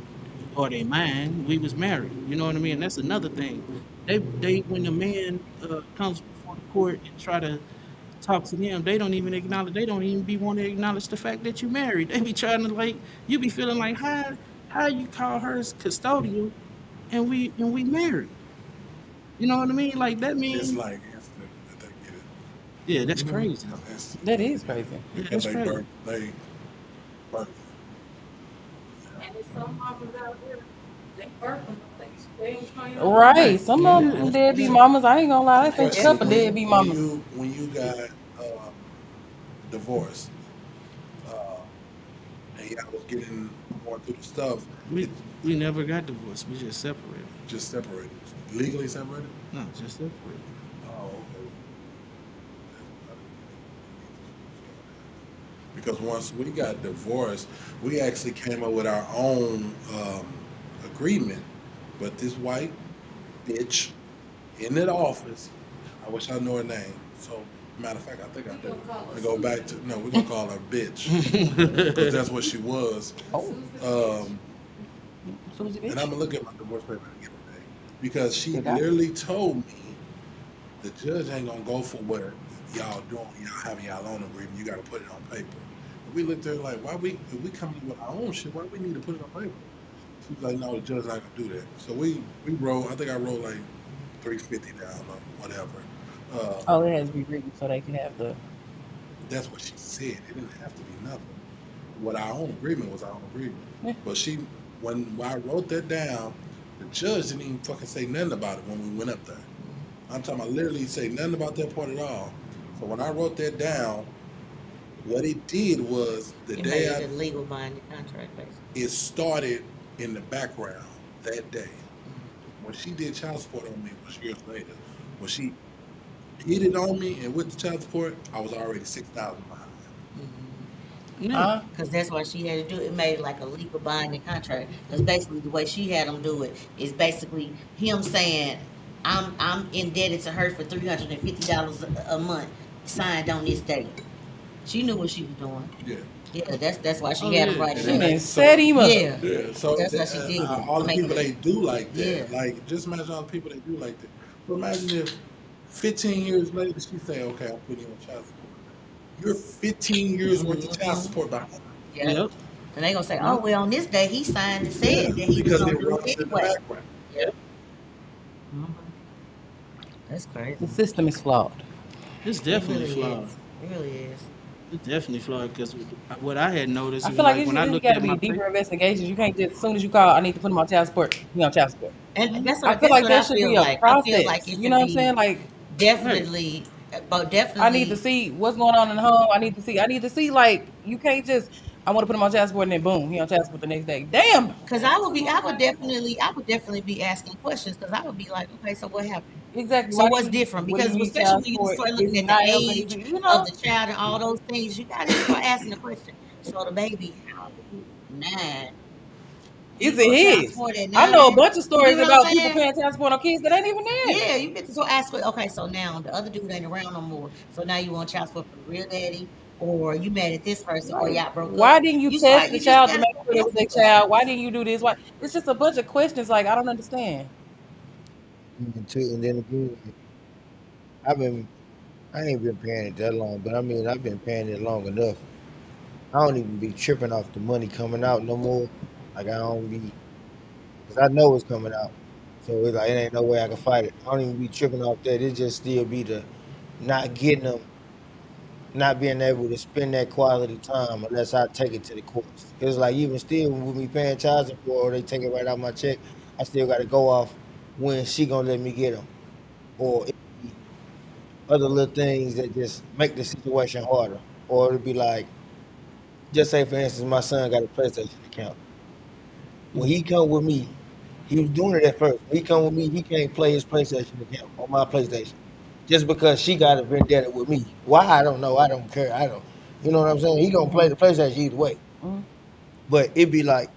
or they mine. We was married. You know what I mean? That's another thing. They when the man comes before the court and try to talk to them, they don't even acknowledge. They don't even be want to acknowledge the fact that you married. They be trying to like you be feeling like how you call her custodial and we married. You know what I mean? Like that It's mean like instant that they get it. yeah, that's crazy. That's instant. that is crazy. Yeah, Because that's crazy. they birth. And there's some mamas out there, they birth them, they ain't trying to Right. Right. Some Yeah, of yeah, them that's deadbeat true. mamas. I ain't gonna lie. I think a Question: couple Definitely. deadbeat mamas. when you got divorced, uh, and y'all was getting going through the stuff, We it we never got divorced. We just separated. just separated, legally separated. No, just separated. Oh, okay. Because once we got divorced, we actually came up with our own agreement. But this white bitch in that office, I wish I knew her name. So, matter of fact, I think I We do. gonna call her We go back Susan. to no, we're gonna call her bitch because that's what she was. Oh, Susan bitch. Um, Susie and I'm bitch. gonna look at my divorce paper again today because she Did I? literally told me the judge ain't gonna go for what y'all doing. Y'all having y'all own agreement. You got to put it on paper. And we looked at her like, why we if we come in with our own shit? Why we need to put it on paper? She was like, no, the judge not gonna do that. So we wrote. I think I wrote like 350 down or whatever. Uh, Oh, it has to be written so they can have the. that's what she said. It didn't have to be nothing. What our own agreement was our own agreement. Yeah. But when I wrote that down, the judge didn't even fucking say nothing about it when we went up there. I'm talking about literally say nothing about that part at all. So when I wrote that down, what it did was the It made day it a legal binding contract, basically. it started in the background that day. When she did child support on me was years later. When she hit it on me and with the child support, I was already 6,000 behind. Yeah. Huh? Because that's why she had to do it. It made it like a legal binding contract. Because basically, the way she had him do it is basically him saying, I'm indebted to her for $350 a month, signed on this date. She knew what she was doing. Yeah. Yeah, that's why Oh she had him yeah. write And it She then down. been they so set him up. Yeah, yeah, so that's why she did it all to the make people it. they do like Yeah. that, like just imagine all the people they do like that. But imagine if 15 years later she say, "Okay, I'm putting you on child support." You're 15 years worth of child Hmm. support behind. Yep. Yep. And they gonna say, oh Yep. well, on this day he signed and Yeah, said that he was because gonna it do runs it in the anyway. background. Yep. Hmm. That's crazy. The system is flawed. It's It definitely really flawed. is. It really is. It's definitely flawed because what I had noticed I was feel like like when I it looked got to at be my deeper paper. investigations. You can't just as soon as you call, I need to put him on child support. He on child support. And Mhm. I feel that's like what that I should feel be a like. I feel like process. it You know should what I'm be saying? Like Right. definitely, but I need to definitely, see what's going on in the home. I need to see. I need to see. Like you can't just. I want to put him on child support and then boom, he on child support the next day. Damn. because I would definitely be asking questions because I would be like, okay, so what happened? Exactly. So Why do what's you? different? What do Because you need especially child when you support? start Is looking he at the not helping? Is age he? You of know. the child and all those things, you gotta start asking the question. So the baby, how old? 9. You Is it go child his? support at I know a 9. bunch of You get stories what I'm about people saying? paying child support on kids that ain't even Yeah, theirs. you get to so ask for okay, so now the other dude ain't around no more. So now you want child support for the real daddy, or you mad at this person, or Like, y'all broke up. why didn't you test the You just child to gotta make start sure it was asking their child? Why questions. didn't you do this? Why? It's just a bunch of questions. Like I don't understand. And then again, like, I've been I ain't been paying it that long, but I mean I've been paying it long enough. I don't even be tripping off the money coming out no more. Like I don't be, cause I know it's coming out, so it's like it ain't no way I can fight it. I don't even be tripping off that. It just still be the not getting them, not being able to spend that quality time unless I take it to the courts. Cause like even still with me paying child support or they take it right out my check, I still got to go off when she gonna let me get them, or it be other little things that just make the situation harder, or it'd be like just say for instance my son got a PlayStation account. When he come with me, he was doing it at first. When he come with me, he can't play his PlayStation account on my PlayStation. Just because she got a vendetta with me. Why I don't know. I don't care. I don't you know what I'm saying? He gonna play the PlayStation either way. Mhm. But it be like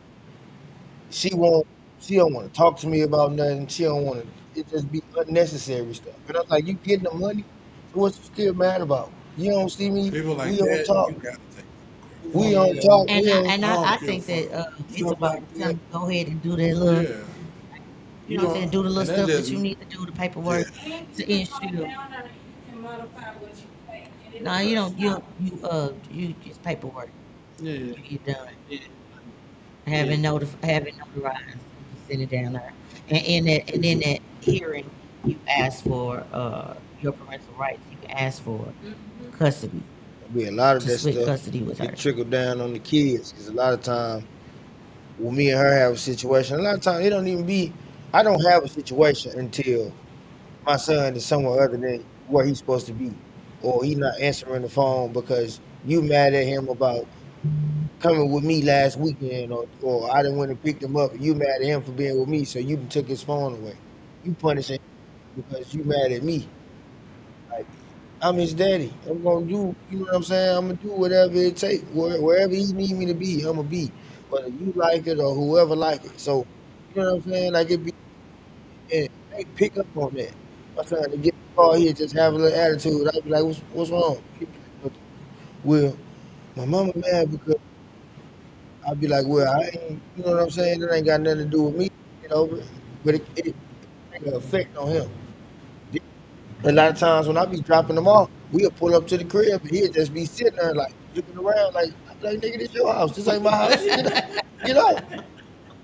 she won't she don't want to talk to me about nothing. She don't want to it just be unnecessary stuff. And I'm like, you getting the money? So what you still mad about? You don't see me, People like we don't that, talk. you gotta take them to court. We Fuck don't that. Yeah. talk. And We I don't and I I, don't I give a think fuck. that it's Stuff about like time that. to go ahead and do that little, Yeah. you You know what I'm know, saying, do the little and that stuff just that you need to do, the yeah. paperwork And you to can go ensure. down there and you can modify what you pay, and No, it'll you work don't. out. You just paperwork. Yeah, You get done. yeah, yeah. Having notarized. You send it down there, and in that hearing, you ask for your parental rights. You ask for Mm-hmm. custody be a lot of to that split stuff custody with get her. trickled down on the kids because a lot of time when me and her have a situation, a lot of times it don't even be. I don't have a situation until my son is somewhere other than where he's supposed to be, or he not answering the phone because you mad at him about coming with me last weekend, or I didn't want to pick him up. You mad at him for being with me, so you done took his phone away. You punishing him because you mad at me. Like I'm his daddy. I'm gonna do, you know what I'm saying? I'm gonna do whatever it take, wherever he need me to be. I'm gonna be, whether you like it or whoever like it. So, you know what I'm saying? Like it be, and they pick up on that. My son to get the call here, just have a little attitude. I'd be like, what's wrong? He'd be like, "Nothing." Well, my mama mad because I'd be like, well, I ain't, you know what I'm saying? That ain't got nothing to do with me. Get over it, but it make an effect on him. A lot of times when I be dropping them off, we'll pull up to the crib and he'll just be sitting there like looking around like I be like, nigga, this your house. This ain't my house. Get out.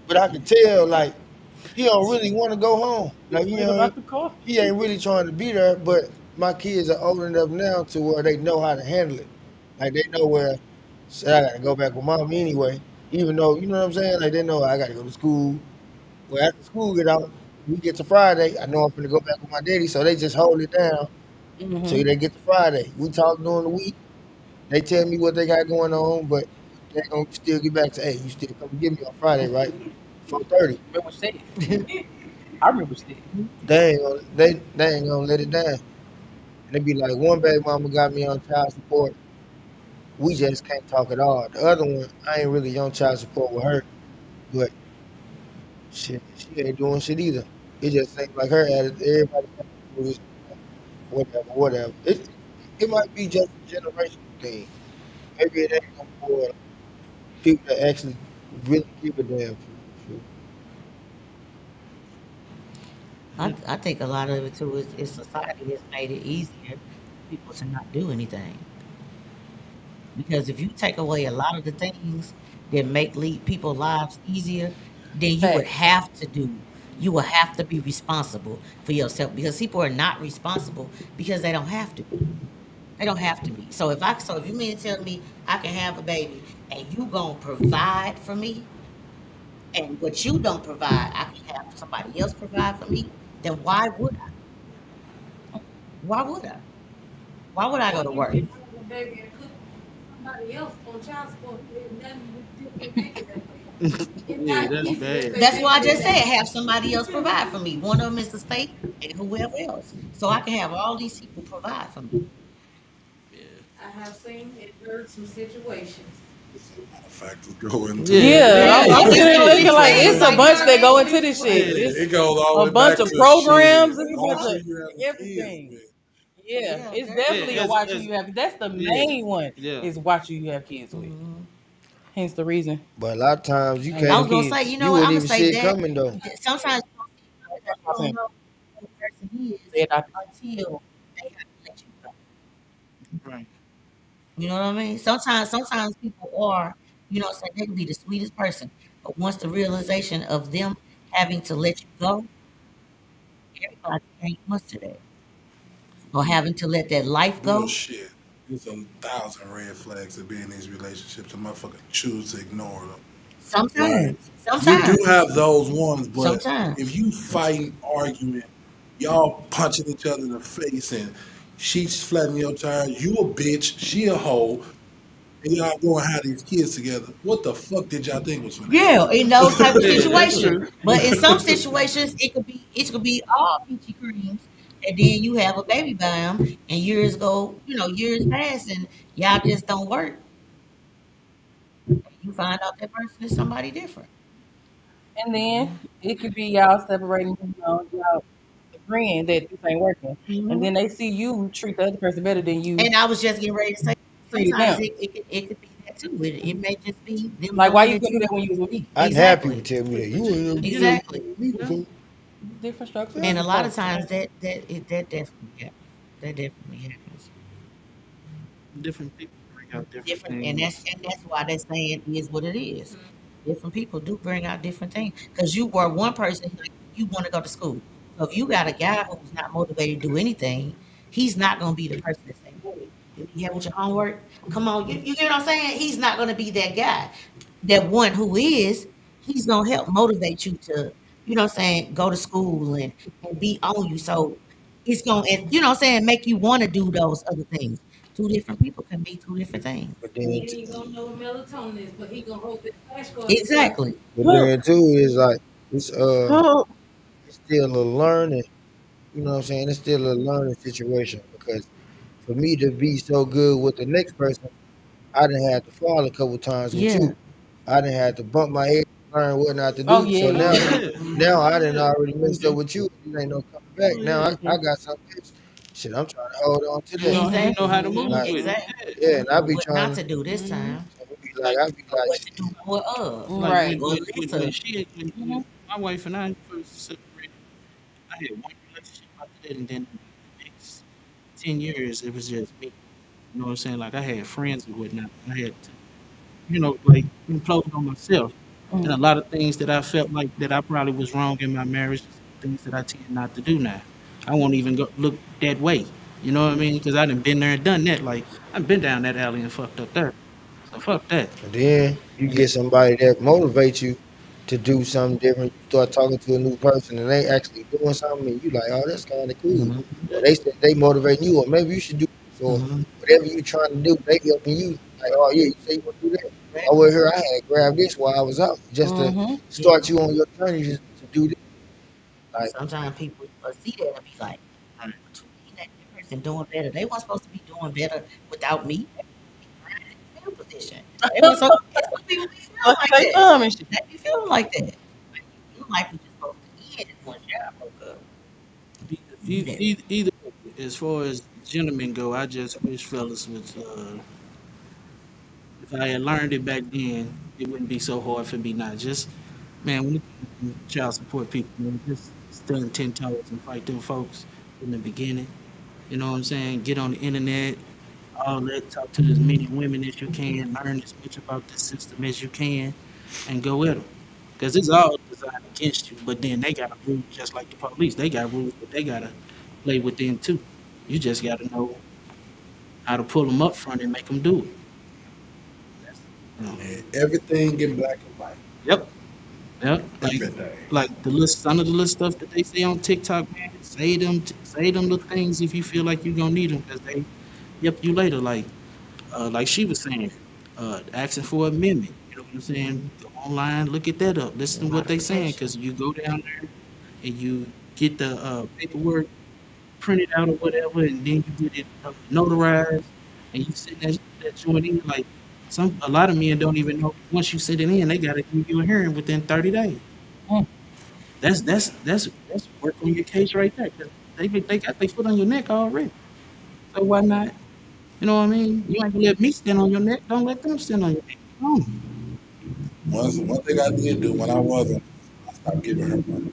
But I can tell like he don't really want to go home. Like you Worried know, about the car. he ain't really trying to be there. But my kids are old enough now to where they know how to handle it. Like they know where say I gotta go back with mom anyway. Even though you know what I'm saying, like they know I gotta go to school. Well, after school get out, we get to Friday. I know I'm gonna go back with my daddy, so they just hold it down till Mm-hmm. they get to Friday. We talk during the week. They tell me what they got going on, but they gonna still get back to, hey, you still come get me on Friday, right? 4:30. Remember what you said. I remember what you said. They ain't gonna let it down. And they be like, one baby mama got me on child support. We just can't talk at all. The other one, I ain't really on child support with her, but shit, she ain't doing shit either. It just seems like her attitude. Everybody attitude is whatever, whatever. It might be just a generational thing. Maybe it ain't no more people that actually really give a damn for real, for real. I think a lot of it too is society has made it easier for people to not do anything. Because if you take away a lot of the things that make people lives easier, then Facts. you will have to be responsible for yourself because people are not responsible because they don't have to be. They don't have to be. So if you mean to tell me I can have a baby and you gonna provide for me and what you don't provide, I can have somebody else provide for me, then why would I? Why would I? Why would I Or go to you work? can have a baby and put somebody else on child support. There's nothing would make it that way. It's Yeah, not that's easy, but bad. they That's why make I it just said that way. have somebody else provide for me. One of them is the state and whoever else. So I can have all these people provide for me. Yeah, I have seen and heard some situations. There's a lot of factors go into yeah, it. Yeah, Yeah, I'm it's sitting so there many thinking like things. it's a Like, bunch that go into this shit. yeah, It's It goes all a the way bunch back of to shit. programs. It's a bunch Watch who of you having kids everything. with. Yeah, yeah, it's there's yeah. definitely a yeah. watch who As you have. That's the yeah, main one. yeah, Is watch who you have kids with. Mhm. Hence the reason But a lot of times you I ain't I got was can't, gonna say, kids. you I'm wouldn't gonna even say see it that coming though. sometimes you don't That's my know thing. who the person is They adopted. until they have Right. You know what I mean? Sometimes people are, they can be the sweetest person, but once the realization of them having to let you go, everybody can't muster that. Or having to let that life go. Bullshit. There's 1,000 red flags to be in these relationships. A motherfucker choose to ignore them. Right? Sometimes, You do sometimes, have those ones, but if sometimes. you fighting, arguing, y'all punching each other in the face, and she's flattening your tires, you a bitch, she a hoe, and y'all going to have these kids together. What the fuck did y'all think was gonna Yeah, in those type of Yeah, that's situations. true. True. But in some situations, it could be all peachy creams, and then you have a baby by him, and years pass, and y'all just don't work. You find out that person is somebody different. And then it could be y'all separating, y'all agreeing that this ain't working. And Hmm. then they see you treat the other person better than you And I was just getting ready to say, treated sometimes them. it could be that too. It may just be them Like, why knowing you that couldn't you do that want when to you was with see. me? I done had people Exactly. tell me that you ain't never do Exactly. that with me Yeah. before. Different strokes for And a different lot of folks. times that definitely happens. That definitely happens. Different people bring out different Different, and that's things. and that's why that saying is what it is. Different people do bring out different things because you were one person like you want to go to school. So if you got a guy who's not motivated to do anything, he's not going to be the person that say, "Hey, you need help with your homework? Come on, you get what I'm saying?" He's not going to be that guy. That one who is, he's going to help motivate you to, go to school and be on you. So it's going to, make you want to do those other things. Two different people can be two different things. But He then, ain't gonna know what melatonin is, but he gonna hold that flashcard together. Exactly. but then too is like it's Oh, it's still a learning. You know what I'm saying? It's still a learning situation because for me to be so good with the next person, I done had to fall a couple times with Yeah. you. I done had to bump my head, learn what not to oh do. So Oh yeah. yeah. now I done Yeah. already messed up Mhm. with you. It ain't no coming back. Oh Now yeah. I got something else. Shit, I'm trying to hold on to that. You know Exactly. how to And move I, with it. Exactly. Yeah. yeah, You and I know be what not trying to to. do this Hmm. time. So it be like Like I be Or like, what to shit. do more of. like Right. Or less when of. she Hmm. when my wife and I first separated, I had one relationship after that, and then the next 10 years it was just me. You know what I'm saying? Like I had friends and whatnot. I had to, like implode on myself. And a lot of things that I felt like that I probably was wrong in my marriage, things that I tend not to do now. I won't even go look that way. You know what I mean? Because I done been there and done that. Like I've been down that alley and fucked up there. So fuck that. And then you get somebody that motivates you to do something different. You start talking to a new person and they actually doing something, and you like, oh, that's kind of cool. Mhm. Or they said they motivating you, or maybe you should do this, or Mhm. whatever you trying to do. They helping you. Like, oh yeah, you say you want to do that. Exactly. Over here, I had grabbed this while I was out, just to Hmm. Yeah. start you on your journey to do this. And Like, sometimes people see that and be like, Right. "What you mean that person doing better? They weren't supposed to be doing better without me. They were supposed to be grinding in the middle position. They were so." And some people be feeling Suck like they that. thumb and shit. They be feeling like that. Like your life was just supposed to end once y'all broke up. You that. Either way, as far as gentlemen go, I just wish fellas would. If I had learned it back then, it wouldn't be so hard for me now. Just man, when it comes to child support people, man, just stand 10 toes and fight them folks in the beginning. You know what I'm saying? Get on the internet, all that. Talk to as many women as you can. Learn as much about the system as you can, and go with them. Because it's all designed against you. But then they got rules just like the police. They got rules, but they gotta play within too. You just gotta know how to pull them up front and make them do it. That's, you know. And everything in black and white. Yep. Yep. Everything. Like the list, some of the little stuff that they say on TikTok, man. Say them little things if you feel like you're gonna need them, because they yep you later. Like she was saying, asking for amendment. You know what I'm saying? Go online, look at that up. The Listen to what they saying, modification. because you go down there and you get the paperwork printed out or whatever, and then you get it notarized, and you send that joint in. Like a lot of men don't even know once you send it in, they gotta give you a hearing within 30 days. Mm. That's work on your case right there, because they got their foot on your neck already. So why not? You know what I mean? You ain't gonna let me stand on your neck. Don't let them stand on your neck. Come on. One thing I did do when I wasn't, I stopped giving her money.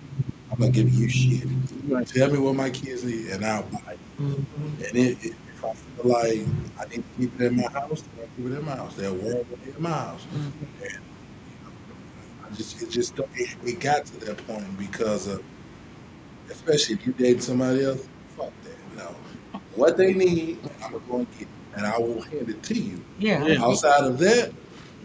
I'm not giving you shit. Right. Tell me what my kids need, and I'll buy it. Hmm. And if I feel like I need to keep it in my house, then I'll keep it in my house. That world will be in my house. And I just it got to that point because of, especially if you date somebody else, fuck that. No. What they need, I'm gonna go and get it. And I will hand it to you. Yeah, Yeah, Outside of that,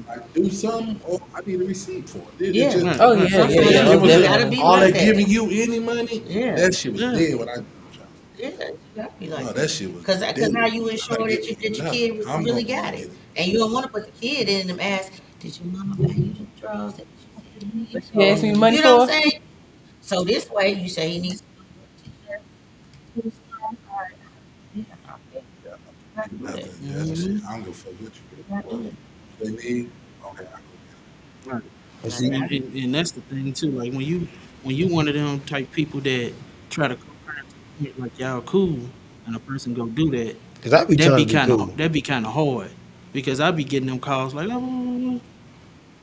I do something or I need a receipt for it. It yeah. just right, Oh right. yeah, yeah, Sometimes yeah. it Most it was just a, gotta definitely. be all like they that. giving you any money. Yeah, That shit was Yeah, dead when I got a child. yeah. It gotta be No, like that that. shit was Cause dead. now you You're not ensure that giving me your nothing. kid I'm really gonna go got and it, get it. and you don't want to put the kid in and ask, "Did your mama buy you the drawers that she said you need?" You asked Or me money you know what I'm for? saying? So this way, you say he needs a t-shirt. All right, yeah, okay. Yeah, You gotta do that's that. the, yeah, that's the shit. hmm I don't give a fuck what you You get gotta for. do that. If they need, okay, I go get right. But Like, see, And that's the thing too. Like when you one of them type people that try to co-parent to the point like y'all cool, and a person go do that, cause I be trying to be cool. that be kind of hard because I be getting them calls like, "Oh,"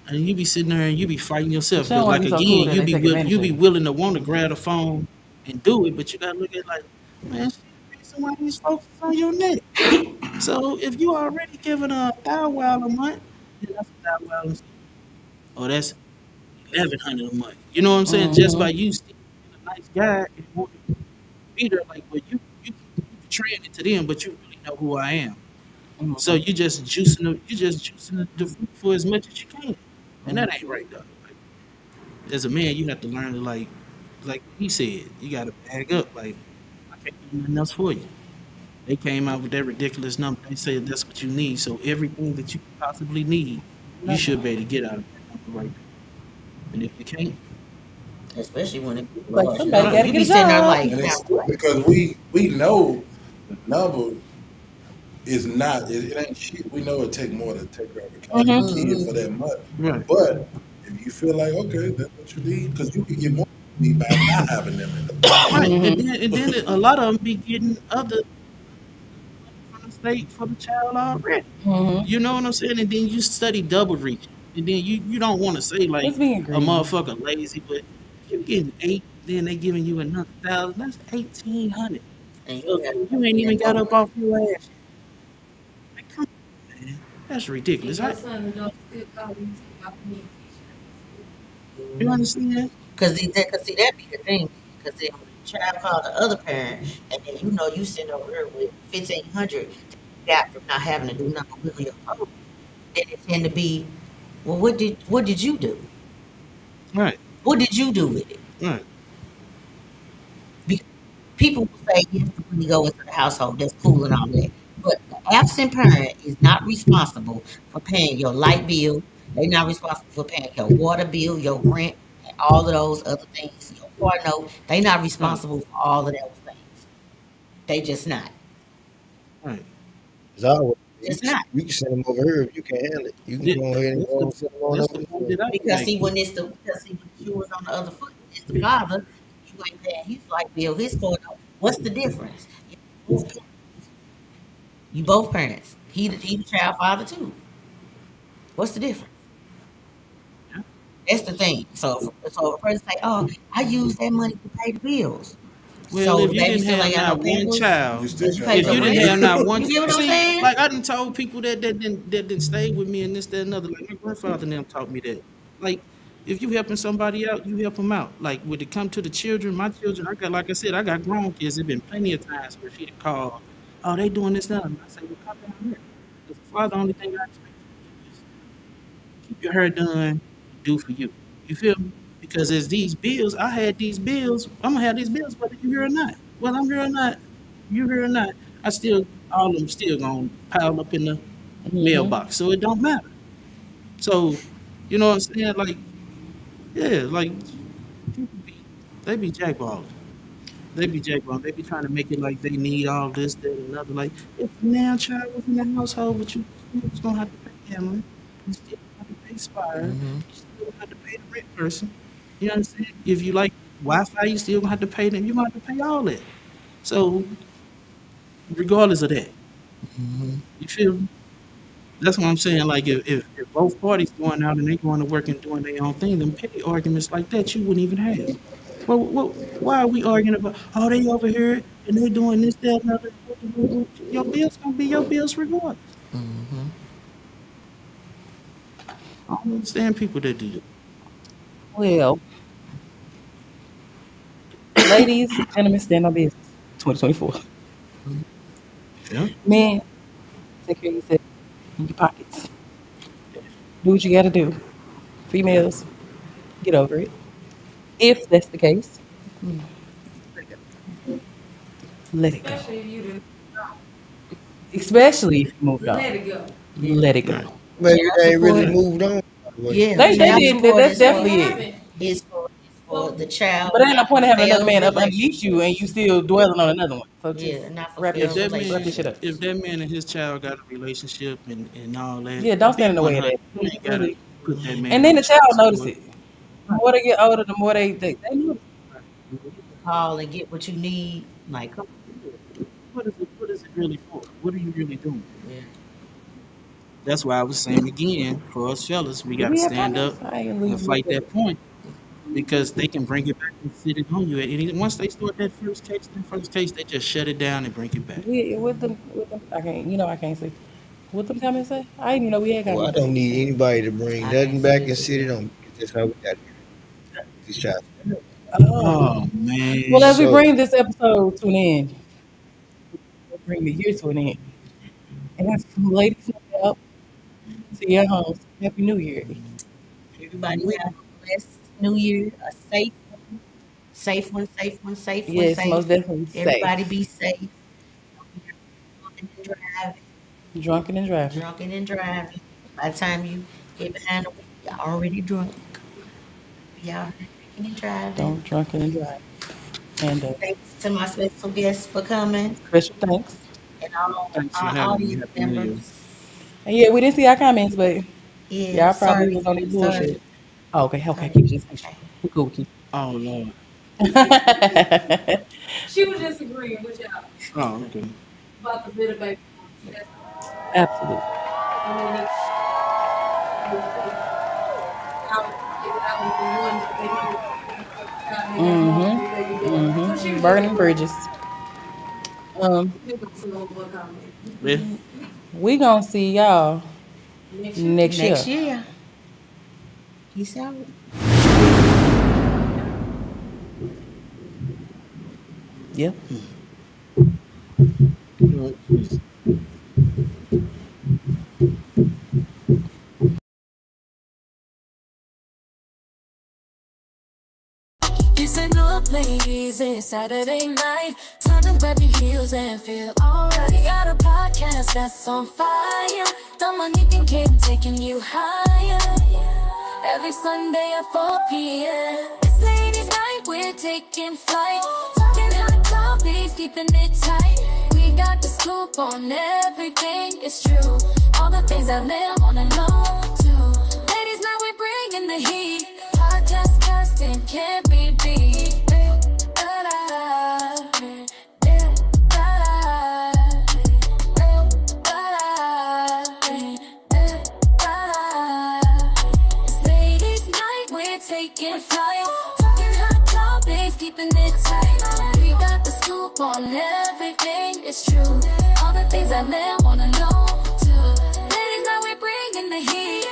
and you be sitting there and you be fighting But yourself you don't because want to like be so cool again that they take advantage you of be you. willing to want to grab the phone and do it, but you gotta look at like, man, she reason why these folks is on your neck. So if you already giving a $1,000 a month, then that's $1,000, or that's 1,100 a month. You know what I'm saying? Just by Mm-hmm. you still being a nice guy and wanting to be there, like, but you portraying it to them, but you really know who I am. So Mm-hmm. you just juicing the fruit for as much as you can, and that ain't right though. Like, as a man, you have to learn to like he said, you got to bag up. Like I can't do nothing else for you. They came out with that ridiculous number. They said that's what you need. So everything that you could possibly need, you should be able to get out of that number right there. And if you can't, especially when it be Like large somebody got numbers, to you get be a sitting there job. like, it. And now it's what? because we know the number is not, it ain't shit. We know it take more to take care of a Mm-hmm. kid Mm-hmm. for that much. right, But if you feel like, okay, that's what you need, because you can get more than you need by not having them in the right, Mm-hmm. and then a lot of them be getting other money from the state for the child already. Mm-hmm. You know what I'm saying? And then you study double reaching, and then you don't want to say like It's being a greedy. motherfucker lazy, but if you getting eight, then they giving you another 1,000. That's 1,800. And you So have you to ain't pay even that got up program. off your ass yet. Like, come on, man, that's And ridiculous. your son don't still call you and say, "I need t-shirts." You Mm-hmm. understand? Cause see that be the thing. Cause then when the child call the other parent, and then you know you sitting over here with 1,500 that you got from not having to do nothing with your own, then it tend to be, well, what did you do? Right, What did you do with it? right, Because people will say yes, the money go into the household. That's cool and all that. But the absent parent is not responsible for paying your light bill. They're not responsible for paying your water bill, your rent, and all of those other things. Your car note. They're not right, responsible for all of those things. They just not. right. Cause I always, Just not. you can send them over here if you can handle it. You can Yeah, go ahead and that's go the and send them on that's over the this point way. that I be Because like, see, when the shoe was on the other foot, it's the father. You ain't paying his light bill, his car note. What's the difference? Both You both parents. He the child father too. What's the difference? yeah. That's the thing. So a person say, "Oh, I use that money to pay the bills." Well, So if the you baby didn't still have ain't got no not one pampers you child, still because you gotta paid if your you pay didn't rent. have not one, You get what I'm see, saying? like I done told people that didn't stay with me and this, that, and other. Like my grandfather and them taught me that. Like, if you helping somebody out, you help them out. Like when it come to the children, my children, I got like I said, I got grown kids. There's been plenty of times where she'd call, oh, they doing this now. And I say, well, come down here. Because the father, only thing I expect you to do is keep your hair done and do for you. You feel me? Because as these bills, I had these bills. I'm gonna have these bills, whether you here or not. Whether I'm here or not, you here or not. I still, all of them still gonna pile up in the Mm-hmm. mailbox, so it don't matter. So, you know what I'm saying? Like, yeah, like people be, they be jackballing. They be jackballing. They be trying to make it like they need all this, that, and another. Like, if the now child was in the household, but you was gonna have to pay Emily, you still gonna have to pay Spire, Hmm. you still gonna have to pay the rent person. You know what I'm saying? If you like Wi-Fi, you still gonna have to pay them. You gonna have to pay all that. So, regardless of that, Hmm. you feel me? That's what I'm saying. Like, if both parties going out and they going to work and doing their own thing, then petty arguments like that you wouldn't even have. Well, why are we arguing about? Oh, they over here and they doing this, that, and other. Your bills gonna be your bills regardless. Mm-hmm. I don't understand people that do that. Well, ladies, gentlemen, stand on business. 2024. Yeah. Men, take care of yourself and your pockets. Do what you gotta do. Females, get over it. If that's the case, let it go. Especially if you didn't Especially if you moved let on. it go. Yeah. Let it Right. go. Maybe Child they ain't really support. moved on. What you Yeah, They saying? they child did support that's is for They definitely it. haven't. is for Well, the child But there ain't no not point in having another fulfilled man up underneath you and you relationships. still dwelling on another one. So just Yeah, not wrap If this fulfilled that wrap this man, shit up. relationships. if that man and his child got a relationship and all that, Yeah, don't stand be in the way of 100. that. You ain't gotta Really. put that And man then on the child child notice support. it. The more they get older, the more they notice. You can call and get what you need. Like, come What is it? What is it really for? What are you really doing? on. Yeah. That's why I was saying again, for us fellas, we Do got to we have stand up comments? I ain't and leaving fight with that point because they can bring it back and sit it on you. And once they start that first case, they just shut it down and bring it back. with them. I can't. I can't see. What them comments say? I didn't even know we had Well, I comments. don't need anybody to bring I can't nothing see back this and sit it either. on me. 'Cause that's how we got here. This child. Oh. Oh Well, as we man, So bring this episode to an end, we'll bring it here to an end. And that's from Ladies Night Out to your homes. Happy New Year. Everybody we have a blessed New Year, a safe one, safe one, safe one, safe one, Yes, most safe. definitely Everybody safe. be safe. Drunken and driving, Drunken and driving. drunken and driving. By the time you get behind the wheel, you're already drunk. Be out here drinking and driving. Don't drunken and drive. And Thanks to my special guests for coming special thanks. and all thanks for our having me. audience Happy New Year. members. And yeah, we didn't see our comments, but Yeah, y'all probably was sorry, on that sorry, bullshit. Oh, okay, okay, sorry. keep it just push. Okay. We cool, we keep. Oh Lord. she was just agreeing with y'all Oh okay. about the bitter baby. That's Absolutely. when they need out, get it out with the one that they know child they got multiple baby daddies. So she was just Burning agreeing. bridges. Um, Maybe some more comment. Yeah. we gonna see y'all Next year. next Next year. year. Peace out. Yep. Lord Jesus. This ain't no place, it's Saturday night. Time to grab your heels and feel alright. We got a podcast that's on fire. The money thinking, taking you higher. Every Sunday at 4 p.m. It's ladies' night, we're taking flight. Talking hot topics, keeping it tight. We got the scoop on everything, it's true. All the things that men wanna know too. Ladies' night, we're bringing the heat. Podcast casting can't be beat. It's ladies' night, we're taking flight. Talking hot topics, keeping it tight. We got the scoop on everything, it's true. All the things that men wanna know too. Ladies' night, we're bringing the heat.